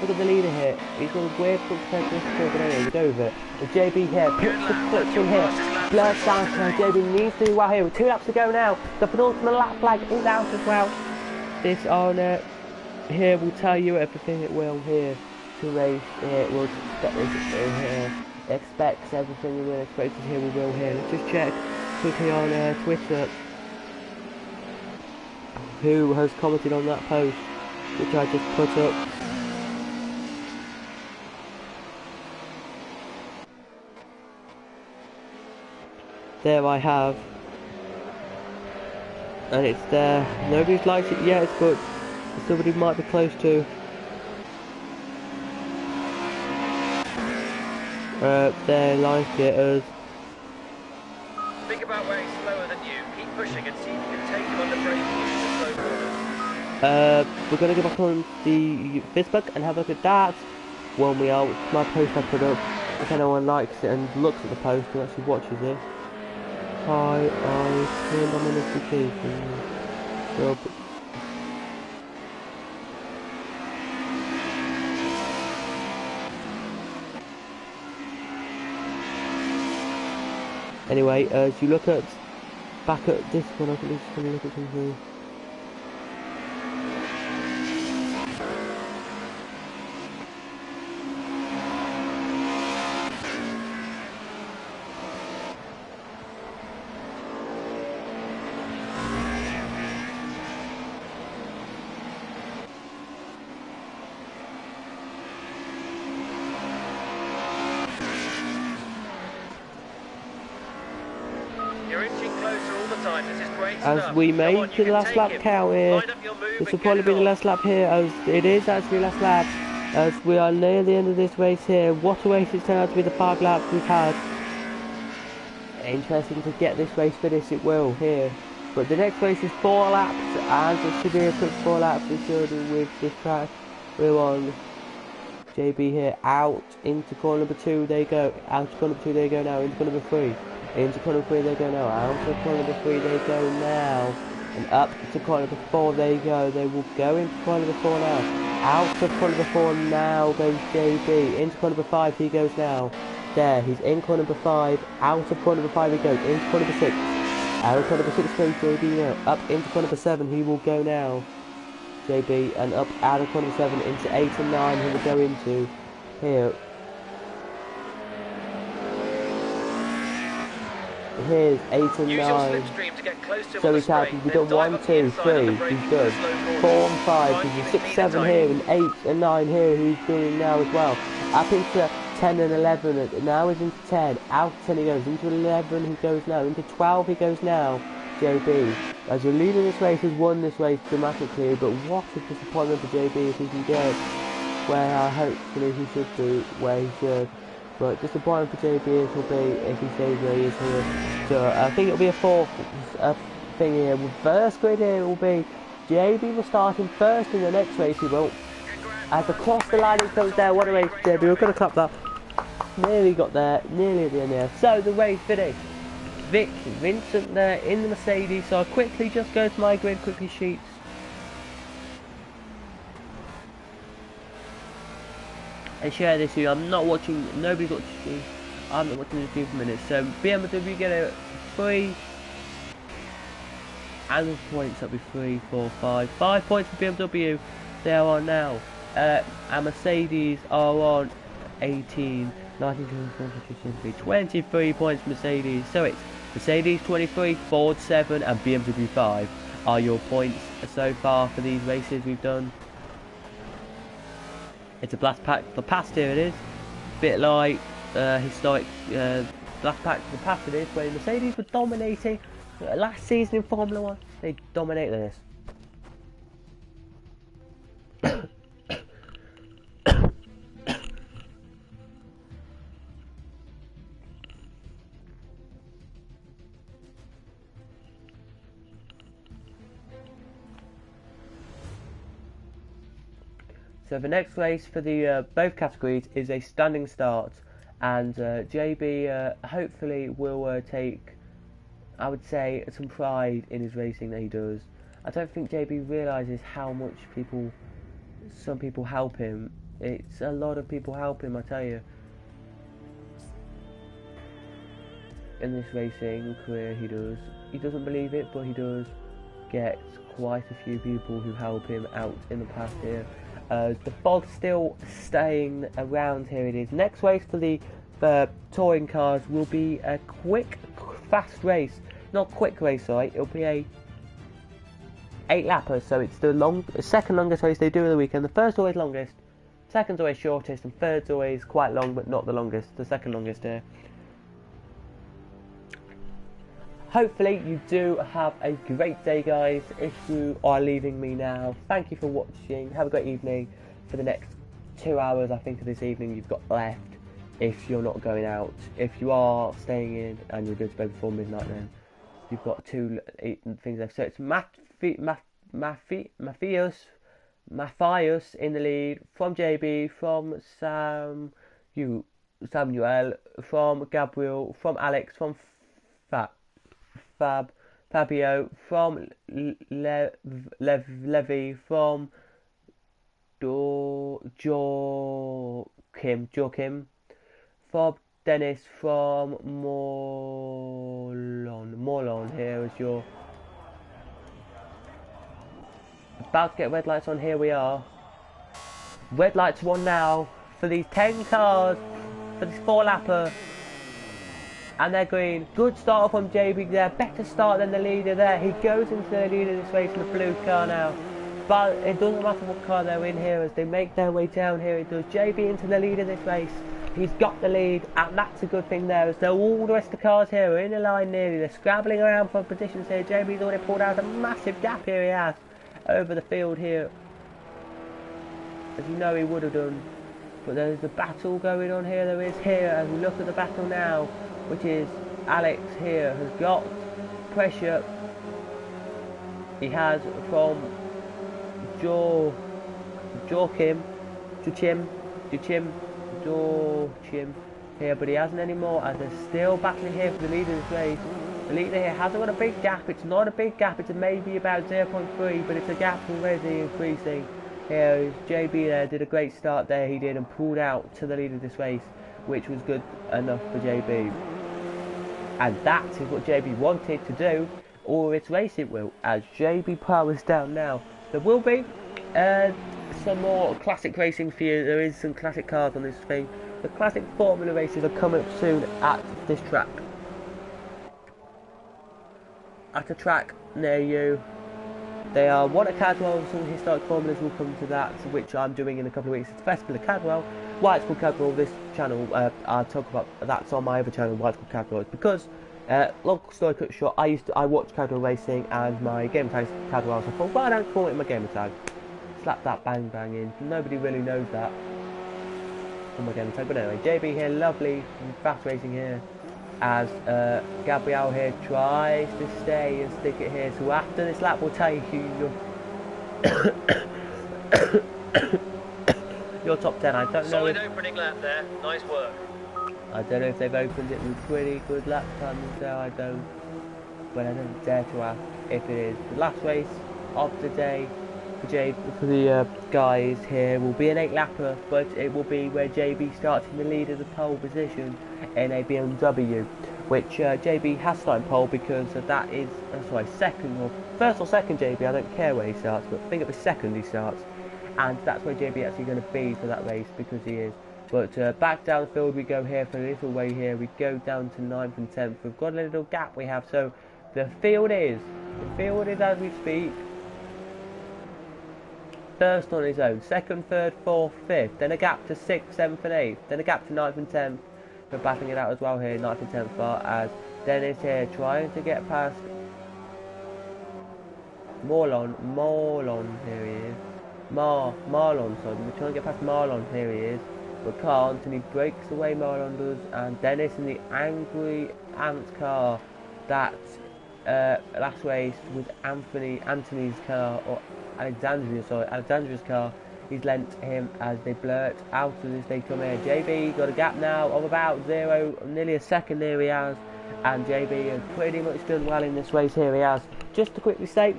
Look at the leader here. He's got a weird front compared to this car, but anyway, we go with it. The JB here, puts the clutch in here. Blurs down to JB needs to do well here. With 2 laps to go now. The penultimate lap flag is out as well. This on here will tell you everything it will here to race. It will get this here. Expects everything we will expect it here. We will here. Let's just check quickly on Twitter who has commented on that post. which I just put up. There I have, and it's there. Nobody's liked it yet, but somebody might be close to. They like it as. Think about where he's slower than you. Keep pushing and see if you can take him under braking into the slow corners. We're gonna go back on the Facebook and have a look at that when we are. My post I put up. If anyone likes it and looks at the post and actually watches it. Hi, I turned on my notifications. So, anyway, as you look at back at this one, I think just gonna look at something. You're inching closer all the time. This is great As stuff. we Come make on, to you the can last take lap him. count here. Line up your move This and will get probably it be the on. last lap here, as it is actually last lap. As we are near the end of this race here. What a race it's turned out to be, the 5 laps we've had. Interesting to get this race finished, it will here. But the next race is 4 laps, and it should be a quick 4 laps. It should with this track. We're on JB here, out into corner number 2 they go, out to corner number 2 they go now, into corner number 3, into corner number 3 they go now, out to corner number 3 they go now, and up to corner number 4 they go, they will go into corner number 4 now, out to corner number 4 now goes JB, into corner number 5 he goes now, there, he's in corner number 5, out of corner number 5 he goes, into corner number 6, out of corner number 6 goes JB now, up into corner number 7 he will go now, JB, and up out of corner 7 into 8 and 9 he will go into here. Here's 8 and Use your 9. slipstream to get close to him So on the he's had, straight, we've then done dive 1, up the 2, inside 3, of the he's braking good. into the slow corners. 4 and 5, Try and he's keep it 6, clean 7 and here, tight. and 8 and 9 here he's doing now as well. Up into 10 and 11, now he's into 10, out 10 he goes, into 11 he goes now, into 12 he goes now, JB. As you're leading this race, has won this race dramatically, but what a disappointment for JB if he can get where hopefully he should be, where he should. But disappointing for JB it will be if he stays where he is here. So I think it'll be a 4th thing here. With first grid here it will be JB will start in first in the next race, he will. As across the line it comes there, what a race JB, we're going to clap that. Nearly got there, nearly at the end there. So the race finished. Vincent there in the Mercedes, so I'll quickly just go to my grid, quickly sheets. And share this with you. I'm not watching, nobody's watching, I'm not watching this stream for minutes. So BMW get a 3, and the points, that'll be 3, 4, 5. 5 points for BMW, they are on now. And Mercedes are on 18, 19, 20, 23 points for Mercedes. So it's Mercedes 23, Ford 7 and BMW 5 are your points so far for these races we've done. It's a blast pack for the past here, it is. Bit like historic blast pack for the past it is, where Mercedes were dominating last season in Formula 1. They dominate this. So the next race for the both categories is a standing start, and JB hopefully will take, I would say, some pride in his racing that he does. I don't think JB realises how much some people help him. It's a lot of people help him, I tell you. In this racing career he does. He doesn't believe it, but he does get quite a few people who help him out in the past here. The fog's still staying around here it is. Next race for the touring cars will be a quick, fast race. Not quick race, sorry. It'll be a 8 lappers, so it's the second longest race they do of the weekend. The first always longest, second's always shortest, and third's always quite long, but not the longest. The second longest here. Hopefully you do have a great day, guys. If you are leaving me now, thank you for watching. Have a great evening. For the next 2 hours, I think, of this evening you've got left, if you're not going out. If you are staying in and you're going to bed before midnight, then you've got 2 things left. So it's Matthias in the lead, from JB, from Samuel, from Gabriel, from Alex, from Fabio, from Levy, from Joachim, from Dennis, from Morlon. Here is your about to get red lights on. Here we are. Red lights on now for these 10 cars, for this 4-lapper. And they're green. Good start from JB there. Better start than the leader there. He goes into the lead of this race in the blue car now. But it doesn't matter what car they're in here as they make their way down here. It does. JB into the lead of this race. He's got the lead, and that's a good thing there, as though all the rest of the cars here are in the line nearly. They're scrabbling around for positions here. JB's already pulled out a massive gap here, he has, over the field here, as you know he would have done. But there's a battle going on here. There is here, as we look at the battle now, which is Alex here has got pressure. He has from Joachim here, but he hasn't anymore, as they're still battling here for the lead of this race. The leader here hasn't got a big gap. It's not a big gap. It's maybe about 0.3, but it's a gap already increasing. Here is JB there, did a great start there, he did, and pulled out to the lead of this race, which was good enough for JB. And that is what JB wanted to do, or its race it will, as JB powers down now. There will be some more classic racing for you. There is some classic cars on this thing. The classic Formula races are coming up soon at this track. At a track near you. They are one at Cadwell, some historic formulas will come to that, which I'm doing in a couple of weeks. It's the Festival of Cadwell. Why it's called Cadwell, this channel, I'll talk about, that's on my other channel, why it's called Cadwell. It's because, long story cut short, I watched Cadwell racing, and my game tag is Cadwell, so I thought, why don't I call it my game tag? Slap that bang bang in. Nobody really knows that on my game tag, but anyway, JB here, lovely, fast racing here. As Gabriel here tries to stay and stick it here. So after this lap, we'll take you your top 10. I don't know. Solid opening lap there. Nice work. I don't know if they've opened it with pretty good lap times there. I don't. But I don't dare to ask if it is. The last race of the day for the guys here will be an 8-lapper, but it will be where JB starts in the lead of the pole position in a BMW, which JB has started pole because that is, second or first or second JB, I don't care where he starts, but I think it'll be second he starts, and that's where JB actually going to be for that race, because he is. But back down the field we go here for a little way here, we go down to 9th and 10th, we've got a little gap we have, so the field is as we speak, first on his own, second, third, fourth, fifth, then a gap to 6th, 7th and 8th, then a gap to 9th and 10th. We're battling it out as well here, 9th and 10th far, as Dennis here trying to get past Marlon, here he is, Marlon, sorry, we're trying to get past Marlon, here he is, but can't, and he breaks away, Marlon does, and Dennis in the Angry Ant car, that last race was Anthony's car, or Alexandria's car. He's lent him as they blurt out as they come here. JB got a gap now of about nearly a second here he has, and JB has pretty much done well in this race here he has. Just to quickly state,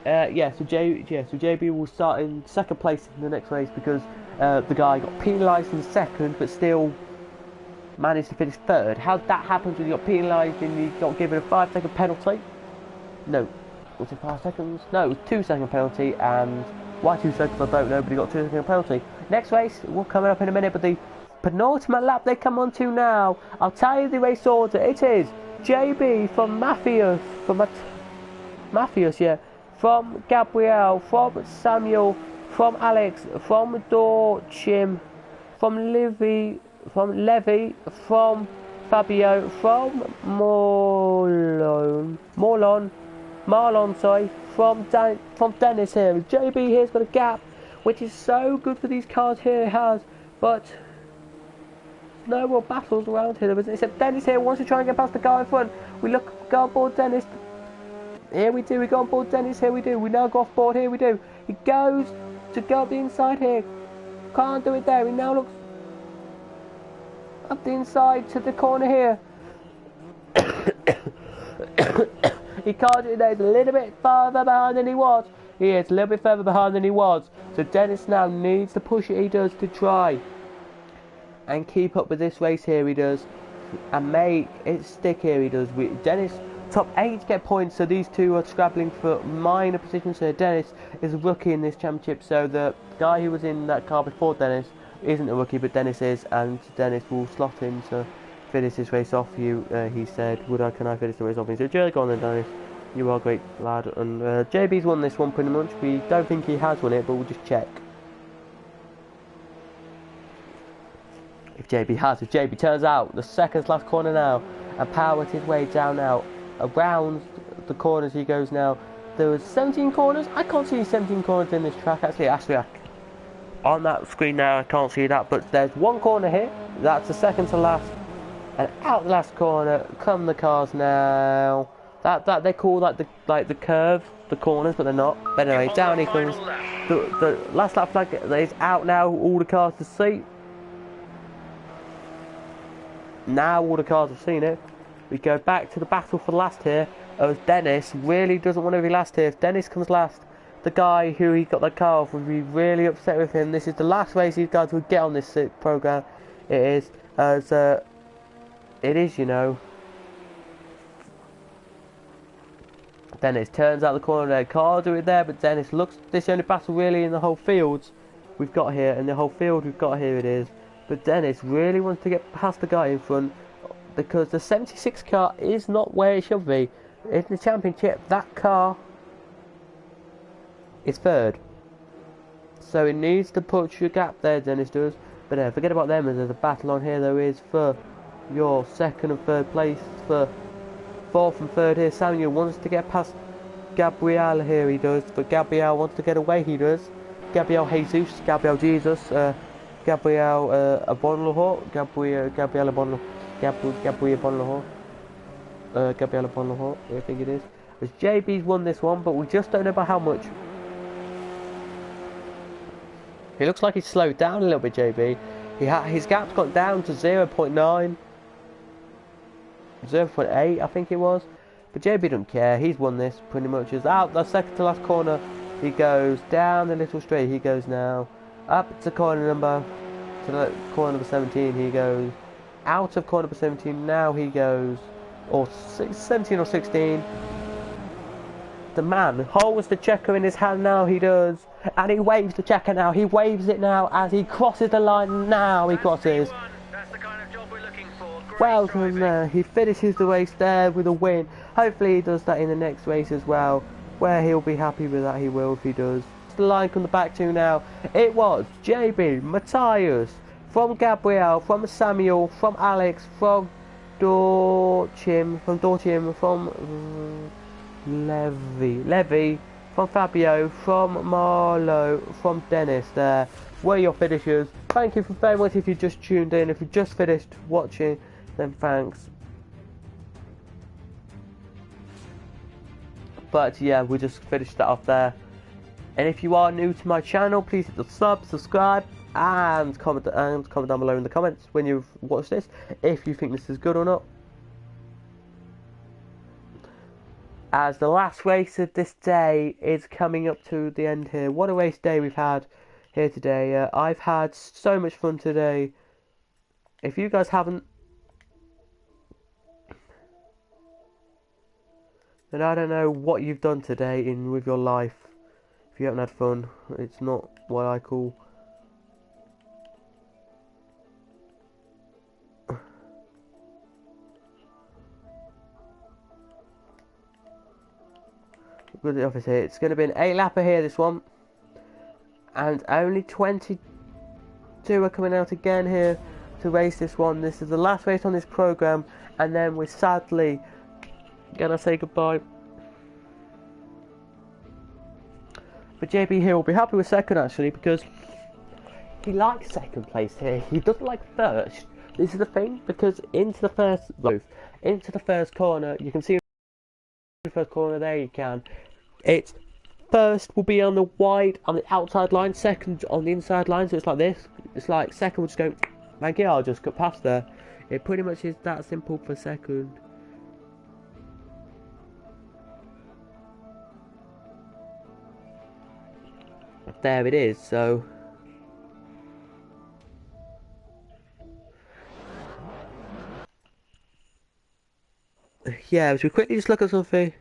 so JB will start in second place in the next race because the guy got penalised in second but still managed to finish third. How that happens when you got penalised and you got given a 5-second penalty? No. Was it 5 seconds? No, it was 2-second penalty, and why 2 seconds I don't know, but he got 2-second penalty. Next race will come up in a minute, but the penultimate lap they come on to now, I'll tell you the race order. It is JB from Matthias, from Gabriel, from Samuel, from Alex, from Dorchim, from Levy, from Fabio, from Marlon, sorry, from Dennis here. JB here's got a gap, which is so good for these cars here it has, but no more battles around here, except Dennis here wants to try and get past the guy in front. We go on board Dennis. Here we do, we go on board Dennis, here we do. We now go off board, here we do. He goes to go up the inside here. Can't do it there, he now looks up the inside to the corner here. He can't do it there, he's a little bit further behind than he was. He is a little bit further behind than he was. So Dennis now needs to push it, he does, to try and keep up with this race here, he does, and make it stick here, he does. Dennis, top 8 to get points, so these two are scrabbling for minor positions here. Dennis is a rookie in this championship, so the guy who was in that car before Dennis isn't a rookie, but Dennis is, and Dennis will slot him to finish this race off you. He said, can I finish the race off? He said, yeah, go on then, Dennis. You are a great lad. And JB's won this one pretty much. We don't think he has won it, but we'll just check. If JB turns out the second last corner now and powers his way down now around the corners he goes now. There was 17 corners. I can't see 17 corners in this track actually on that screen now I can't see that, but there's one corner here. That's the second to last, and out the last corner come the cars now. That they call like the curve, the corners, but they're not. But anyway, down he comes. The last lap flag is out now. All the cars to see. Now all the cars have seen it. We go back to the battle for last here. As Dennis really doesn't want to be last here. If Dennis comes last, the guy who he got the car off would be really upset with him. This is the last race these guys would get on this program. It is, as it is, you know. Dennis turns out the corner there. Can't do it there, but Dennis looks. This is the only battle really in the whole fields we've got here, and the whole field we've got here it is. But Dennis really wants to get past the guy in front because the 76 car is not where it should be. In the championship, that car is third. So it needs to push a gap there, Dennis does. But forget about them, there's a battle on here there is for your second and third place. For fourth and third here, Samuel wants to get past Gabriel here, he does. But Gabriel wants to get away, he does. Gabriel Jesus, Gabriel Jesus, Gabriel Abonlahor, Gabriel Abonlahor, I think it is. As JB's won this one, but we just don't know by how much. He looks like he's slowed down a little bit, JB. His gap's got down to 0.9, 0.8, I think it was. But JB don't care. He's won this pretty much. As out the second to last corner, he goes down the little straight. He goes now up to corner number 17. He goes out of corner number 17. Now he goes, or 17 or 16. The man holds the checker in his hand now, he does, and he waves the checker now. He waves it now as he crosses the line. Now he crosses. That's the kind of job we're looking for. Well done there. He finishes the race there with a win. Hopefully he does that in the next race as well, where he'll be happy with that. He will if he does. The line come back to now. It was JB, Matthias, from Gabriel, from Samuel, from Alex, from Dorchim, from Levy, from Fabio, from Marlo, from Dennis. There were your finishers. Thank you very much if you just tuned in. If you just finished watching, then thanks. But yeah, we just finished that off there. And if you are new to my channel, please hit the subscribe, and comment down below in the comments when you've watched this if you think this is good or not. As the last race of this day is coming up to the end here. What a race day we've had here today. I've had so much fun today. If you guys haven't, then I don't know what you've done today with your life. If you haven't had fun, it's not what I call good office here. It's going to be an 8-lapper here, this one. And only 22 are coming out again here to race this one. This is the last race on this program, and then we're sadly gonna say goodbye. But JB here will be happy with second, actually, because he likes second place here. He doesn't like first. This is the thing, because into the first corner, you can see the first corner there. You can. It's first will be on the wide, on the outside line. Second on the inside line. So it's like this. It's like second will just go. Thank you. I'll just cut past there. It pretty much is that simple for second. There it is. So. Yeah, so we quickly just look at something.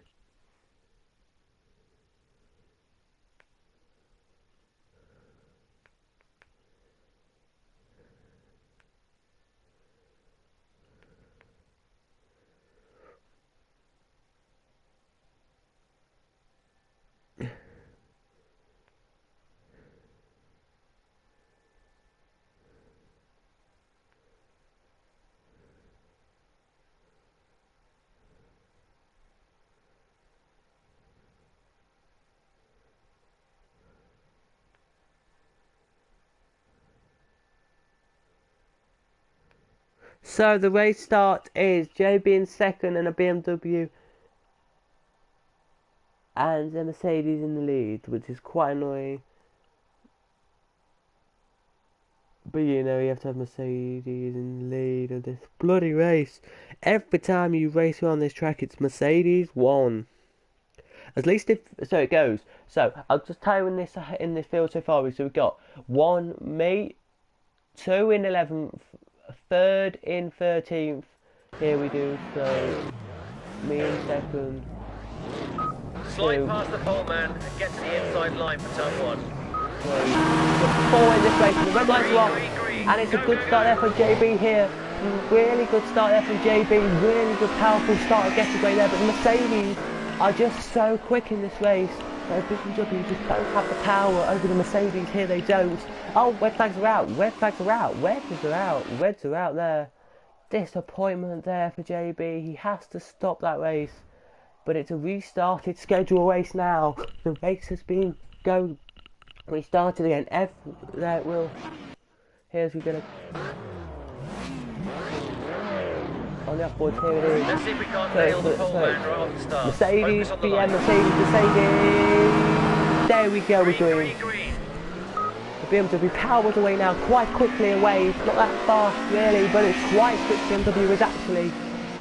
So the race start is JB in second and a BMW and a Mercedes in the lead, which is quite annoying. But you know, you have to have Mercedes in the lead of this bloody race. Every time you race around this track, it's Mercedes 1. At least if so it goes. So I'll just tell you in this field so far. So we've got 1 me, 2 in 11th, 3rd in 13th. Here we do. So me in second. Slide past the pole man and get to the inside line for turn 1. 4 in this race. The red lights are off, and it's a good start there for JB here. Really good start there from JB. Really good, powerful start of getaway there. But the Mercedes are just so quick in this race. BMW just don't have the power over the Mercedes here. They don't. Oh, red flags are out. Red flags are out. Reds are out. Reds are out there. Disappointment there for JB. He has to stop that race. But it's a restarted schedule race now. The race has been restarted again. There it will. Here's we're gonna on the upboard. Here it is. Let's see if we can't nail the pole man right off the start. Mercedes, BM, Mercedes. There we go. We're doing. The BMW powers away now, quite quickly away. It's not that fast really, but it's quite quick. BMW is actually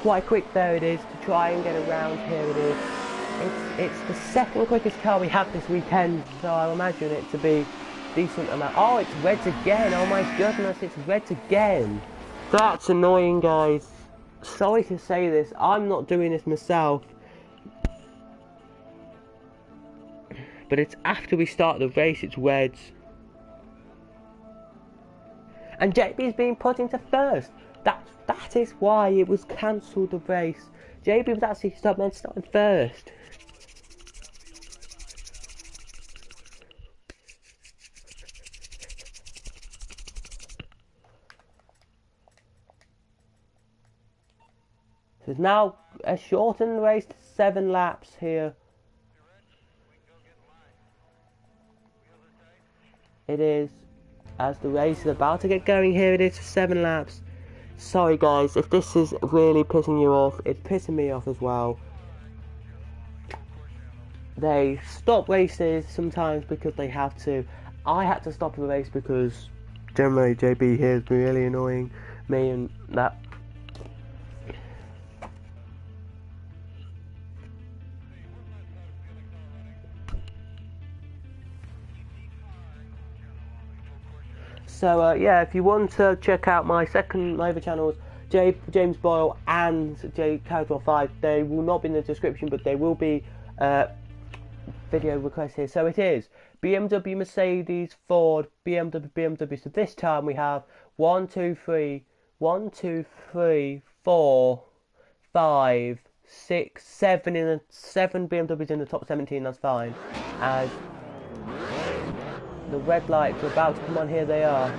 quite quick. There it is to try and get around. Here it is. It's the second quickest car we have this weekend, so I imagine it to be decent amount. Oh, it's reds again. Oh my goodness, it's reds again. That's annoying, guys. Sorry to say this, I'm not doing this myself, but it's after we start the race. It's reds, and JB's being put into first. That is why it was cancelled, the race. JB was actually meant to start in first. So it's now a shortened race to 7 laps here. It is, as the race is about to get going, here it is for 7 laps. Sorry guys, if this is really pissing you off, it's pissing me off as well. They stop races sometimes because they have to. I had to stop the race because generally JB here has been really annoying me, and that. So yeah, if you want to check out my other channels, James Boyle and J5, they will not be in the description, but they will be video requests here. So it is BMW, Mercedes, Ford, BMW. So this time we have 1, 2, 3, 4, 5, 6, 7 in the 7 BMWs in the top 17. That's fine. As the red lights are about to come on, here they are.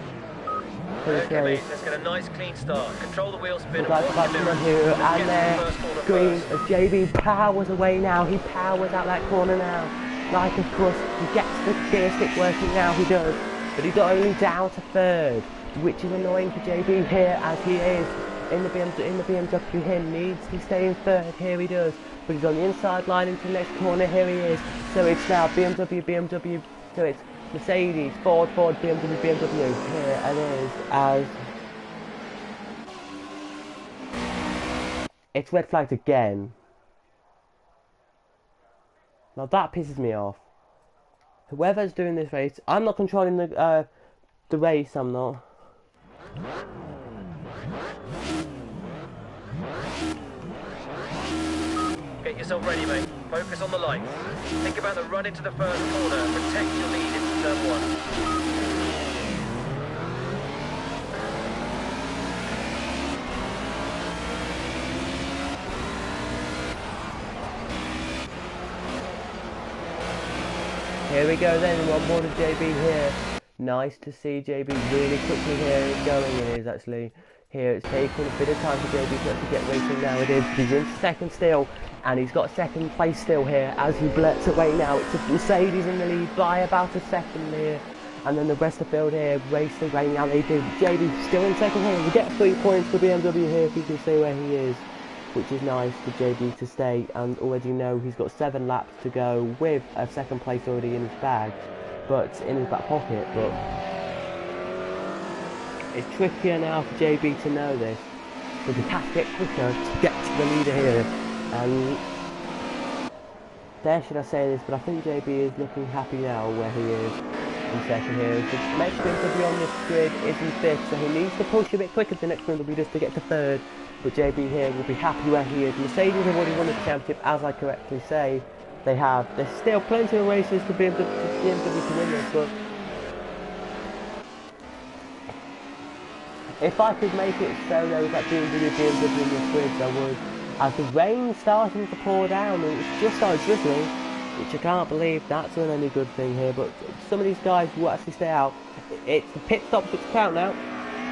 Okay, mate, let's get a nice clean start. Control the wheel spin Red and lights watch about to your come on mirrors. here, Let's and get they're to the first corner green first. as JB powers away now. He powers out that corner now. Like a bus, he gets the gear stick working now, he does. But he's only down to third, which is annoying for JB here, as he is in the BMW. He needs to stay in third. Here he does, but he's on the inside line into the next corner. Here he is. So it's now BMW. So it's Mercedes, Ford, BMW. Here it is, as it's red flagged again. Now that pisses me off. Whoever's doing this race, I'm not controlling the race. I'm not. Get yourself ready, mate. Focus on the lights. Think about the run into the first corner. Protect your lead into turn 1. Here we go then, one more to JB here. Nice to see JB really quickly here going. It is actually here. It's taken a bit of time for JB to actually get racing now. It is. He's in second still, and he's got second place still here as he blurts away now. It's a Mercedes in the lead by about a second here. And then the rest of the field here racing away now. They do. JB still in second here. We get 3 points for BMW here if you can see where he is, which is nice for JB to stay, and already know he's got 7 laps to go with a second place already in his bag, but in his back pocket. But it's trickier now for JB to know this, so he has to get quicker to get to the leader here. And there should I say this, but I think JB is looking happy now where he is in second here. The next BMW on this grid is in 5th, so he needs to push a bit quicker to the next BMW just to get to 3rd. But JB here will be happy where he is. Mercedes have already won the championship, as I correctly say. They have. There's still plenty of races for BMW to win this, but if I could make it so there was that BMW in the grids, I would. As the rain's starting to pour down, and it's just started drizzling, which I can't believe that's an any good thing here. But some of these guys will actually stay out. It's the pit stops which count now.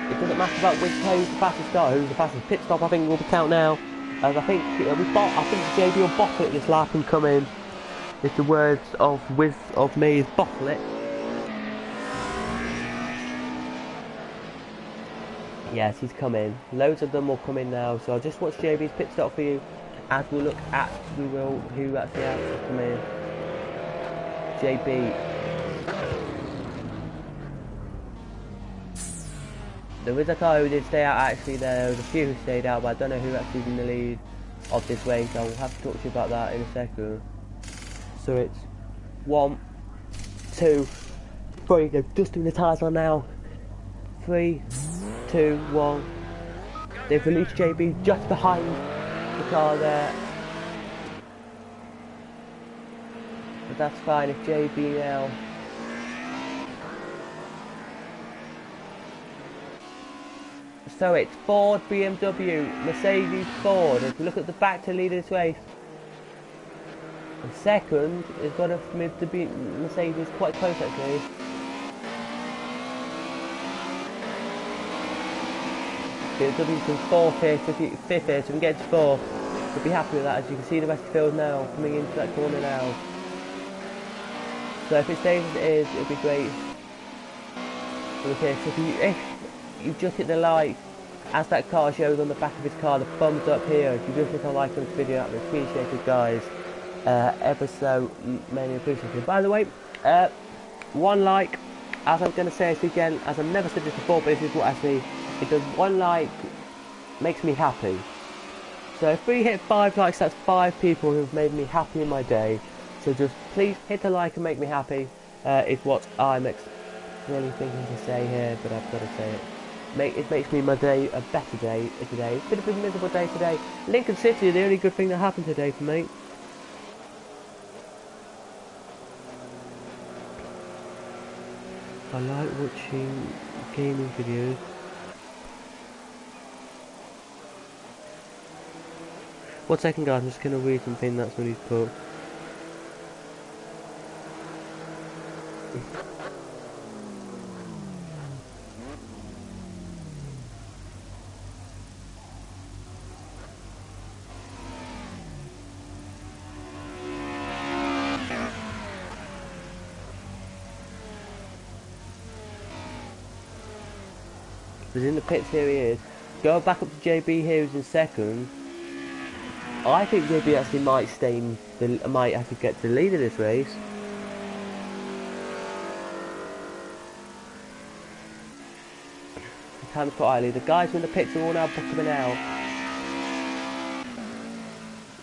It doesn't matter about who's the fastest car, who's the fastest pit stop. I think will count now, as I think JB will bottle it this lap and come in. If the words of me is bottle it. Yes, he's come in. Loads of them will come in now. So I'll just watch JB's pit stop for you, as we'll look at who actually has to come in. JB. There was a car who did stay out actually there. Was a few who stayed out, but I don't know who actually is in the lead of this race. I will have to talk to you about that in a second. So it's 1, 2, 3. They're just doing the tyres on now. 3, 2, 1. They've released JB just behind the car there. But that's fine if JB now. So it's Ford, BMW, Mercedes, Ford. If we look at the back to lead this race, the second has got to be Mercedes quite close actually. BMW's in 4th here, 5th here, so we can get to 4th. We'll be happy with that, as you can see the rest of the field now coming into that corner now. So if it stays as it is, it'll be great. Look here, so if you just hit the like, as that car shows on the back of his car, the thumbs up here. If you just hit a like on this video, that would be appreciated, guys. Ever so many appreciated. By the way, 1 like, as I'm going to say this again, as I've never said this before, but this is what actually it does. 1 like makes me happy. So if we hit 5 likes, that's 5 people who've made me happy in my day. So just please hit a like and make me happy. Is what I'm really thinking to say here, but I've got to say it. It makes me my day a better day today. It's been a bit of a miserable day today. Lincoln City, the only good thing that happened today for me. I like watching gaming videos. 1 second guys, I'm just going to read something that's what he's put. He's in the pits, here he is. Go back up to JB here, who's in second. I think JB actually might stay in might have to get to the lead of this race. The time's quite highly. The guys who in the pits are all now coming out.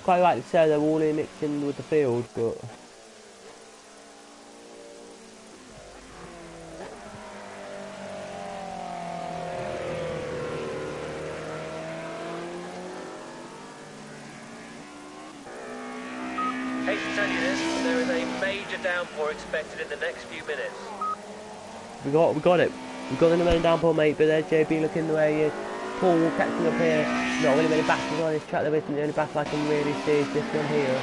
Quite rightly so, they're all in mixing with the field, but Hate to tell you this, but there is a major downpour expected in the next few minutes. we got it. We got the main downpour, mate. But there's JB looking the way he is. Paul catching up here. Not really many battles on this track. There isn't the only battle I can really see is this one here,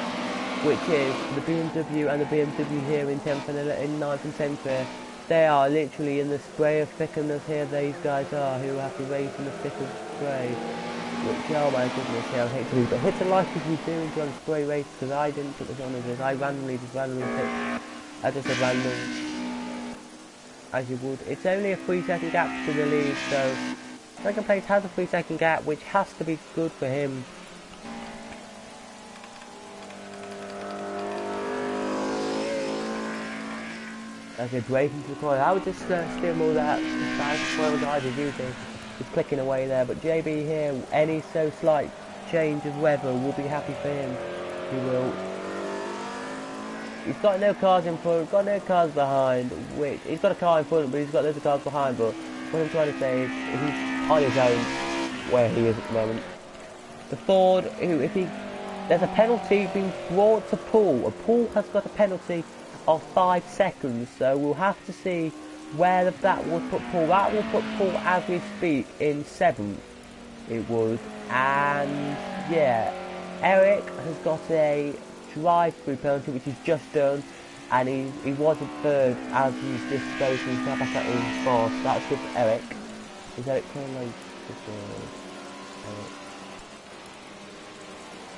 which is the BMW and the BMW here in 10th and in 9th and 10th here. They are literally in the spray of thickness here. These guys are who have to race in the thick of spray. Which, oh my goodness, yeah, I hate to lose. But hit a like if you do enjoy the spray race, because I didn't put this on as this. I randomly picked. I just said random, as you would. It's only a 3-second gap to the lead, so second place has a 3-second gap, which has to be good for him. As they break into the corner, I would just steer all that. Whatever guys are using. He's clicking away there, but JB here, any so slight change of weather will be happy for him. He will. He's got no cars in front, got no cars behind, which he's got a car in front, but he's got loads of cars behind. But what I'm trying to say is, he's on his own where he is at the moment. The Ford, there's a penalty being brought to Paul. Paul has got a penalty of 5 seconds, so we'll have to see where that will put Paul. That will put Paul, as we speak, in 7th. It would. And yeah, Eric has got a drive-through penalty, which he's just done, and he was in 3rd as he's disposing. He's now back out in 4th. That's good for Eric. Is Eric playing like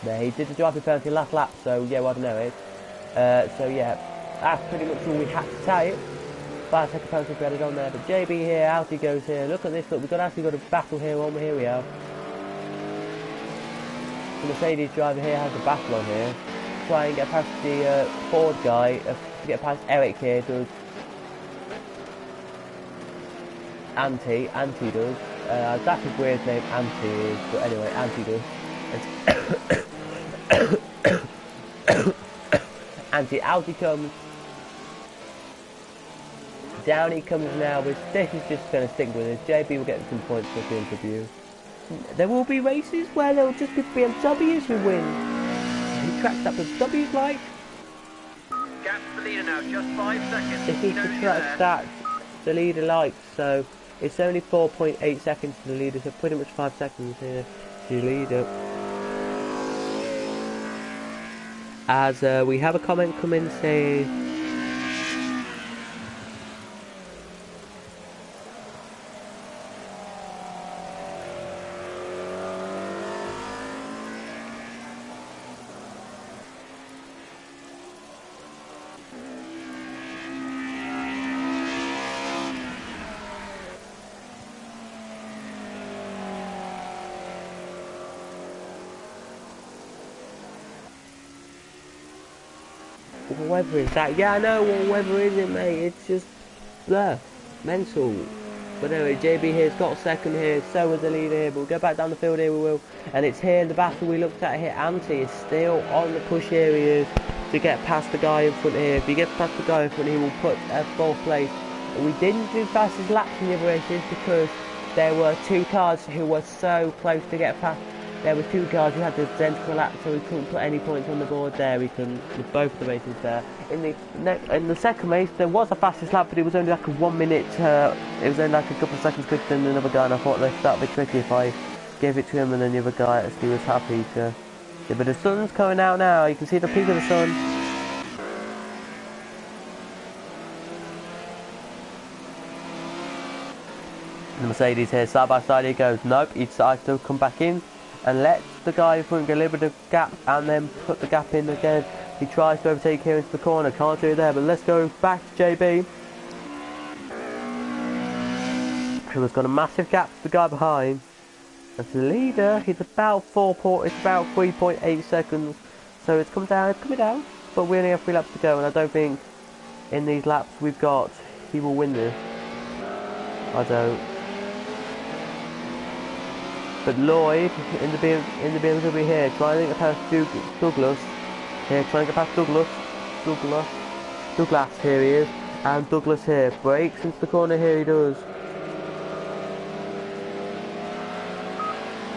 there? He did the drive-through penalty last lap, so yeah, well done, Eric. So yeah, that's pretty much all we had to say. 5-second penalty we had it on there, but JB here, out he goes here. Look at this, look, we've actually got a battle here on. Here we are. The Mercedes driver here has a battle on here. Try and get past the Ford guy, to get past Eric here, does Anti does. That's his weird name, Anti is, but anyway, Anti does. Anti, out he comes. Down he comes now, but this is just going to stick with us. JB will get some points for the interview. There will be races where there will just be BMWs who win. He tracks up BMWs like. Gap to the leader now, just 5 seconds. This is the track that the leader likes, so it's only 4.8 seconds to the leader, so pretty much 5 seconds here to the leader. As we have a comment come in saying, what weather is that? Yeah, I know what weather is it, mate. It's just mental. But anyway, JB here's got second here, so was the leader here, but we'll go back down the field here, we will. And it's here in the battle we looked at here. Anti is still on the push here, he is, to get past the guy in front here. If he gets past the guy in front, he will put a 4th place. But we didn't do fastest laps in the other races because there were 2 cars who were so close to get past. There were 2 cars who had the identical lap, so we couldn't put any points on the board there. We couldn't, with both of the races there. In the second race, there was a fastest lap, but it was only like a 1 minute. It was only like a couple of seconds quicker than another guy, and I thought that would be tricky if I gave it to him, and then the other guy actually was happy to Yeah, but the sun's coming out now. You can see the peak of the sun. The Mercedes here, side by side he goes. Nope, he decides to come back in and let the guy in front get a little bit of gap and then put the gap in again. He tries to overtake here into the corner, can't do it there, but let's go back to JB, who has got a massive gap to the guy behind. And to the leader, he's about 3.8 seconds, so it's coming down, but we only have 3 laps to go, and I don't think in these laps we've got he will win this. I don't. But Lloyd in the BMW here, trying to get past Douglas. Here, trying to get past Douglas, here he is, and Douglas here, breaks into the corner here, he does.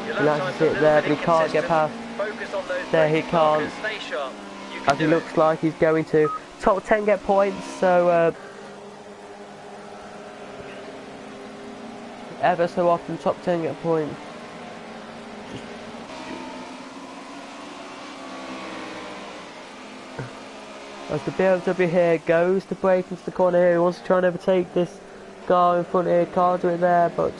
He likes to sit there, but he can't get past. There, he can't, as he looks like he's going to. Top 10 get points, so ever so often top 10 get points. As the BMW here goes to break into the corner here, he wants to try and overtake this guy in front here, can't do it there, but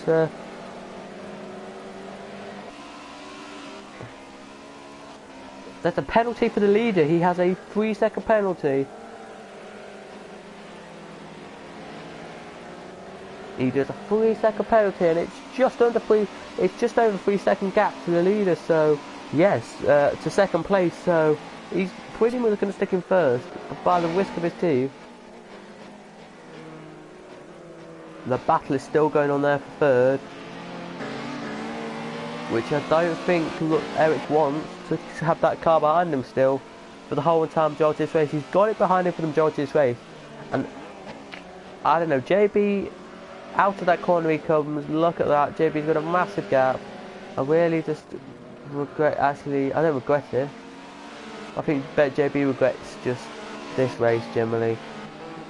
that's a penalty for the leader. He has a 3-second penalty. He does a 3-second penalty, and it's just over 3-second gap to the leader. So yes, to second place. So he's pretty much going to stick in first by the whisk of his teeth. The battle is still going on there for third, which I don't think Eric wants to have that car behind him still for the whole time majority of this race. He's got it behind him for the majority of this race, and I don't know, JB out of that corner he comes. Look at that, JB's got a massive gap. I really just regret, actually I don't regret it, I think JB regrets just this race generally.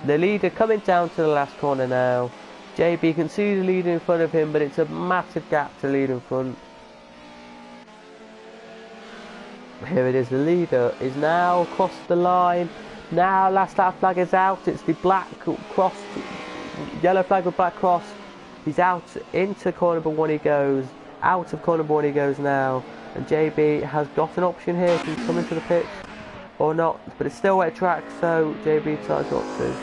The leader coming down to the last corner now. JB can see the leader in front of him, but it's a massive gap to lead in front. Here it is, the leader is now across the line. Now last lap flag is out, it's the black cross, yellow flag with black cross. He's out into corner number 1 he goes, out of corner number 1 he goes now. And JB has got an option here to come into the pitch or not, but it's still wet track, so JB decides not to.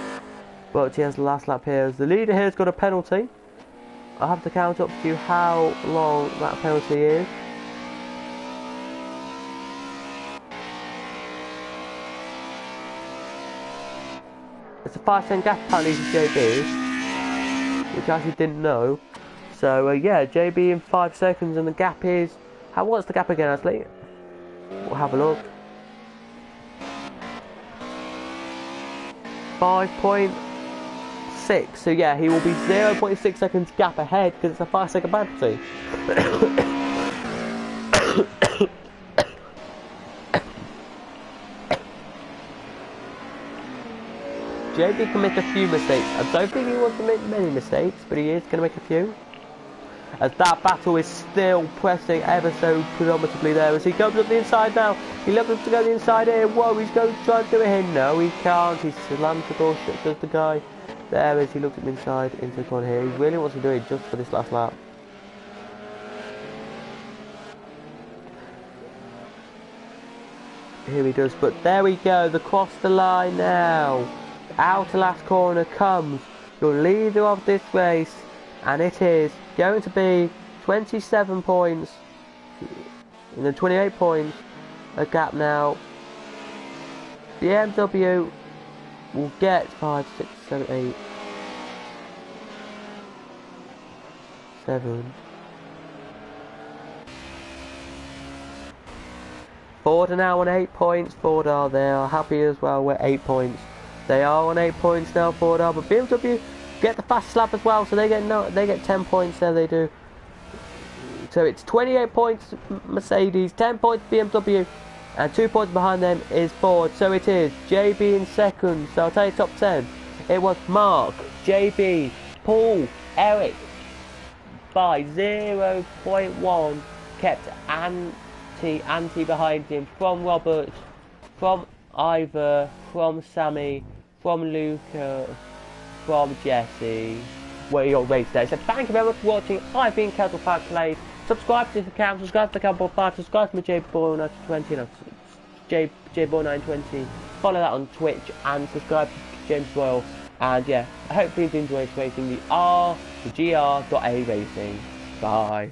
But he has the last lap here. As the leader here has got a penalty. I'll have to count up to you how long that penalty is. It's a 5-second gap apparently to JB, which I actually didn't know. So yeah, JB in 5 seconds, and the gap is, what's the gap again, actually? We'll have a look. 5.6. So yeah, he will be 0.6 seconds gap ahead because it's a 5-second penalty. JB can make a few mistakes. I don't think he wants to make many mistakes, but he is going to make a few. As that battle is still pressing ever so predominantly there, as he comes up the inside now. He looks to go the inside here. Whoa, he's going to try and do it here. No, he can't. He slams the door shut, does the guy. There as he looks at the inside into the corner here. He really wants to do it just for this last lap. Here he does, but there we go. The cross the line now. Out the last corner comes your leader of this race, and it is going to be 27 points, and then 28 points, a gap now. BMW will get 5, 6, 7, 8, 7. Ford are now on 8 points. Ford are happy as well with 8 points. They are on 8 points now, Ford are, but BMW get the fast lap as well, so they get 10 points there, they do. So it's 28 points Mercedes, 10 points BMW, and 2 points behind them is Ford. So it is JB in second. So I'll tell you top 10. It was Mark, JB, Paul, Eric by 0.1 kept, and Anti behind him, from Robert, from Ivor, from Sammy, from Luca, from Jesse. We all rated today. So thank you very much for watching. I've been Kettle Pack Play. Subscribe to this account, subscribe to the Campbell 5, subscribe to my JBoy920, no, JBoy920. Follow that on Twitch and subscribe to James Royal. And yeah, I hope you enjoyed racing the GR.A racing. Bye.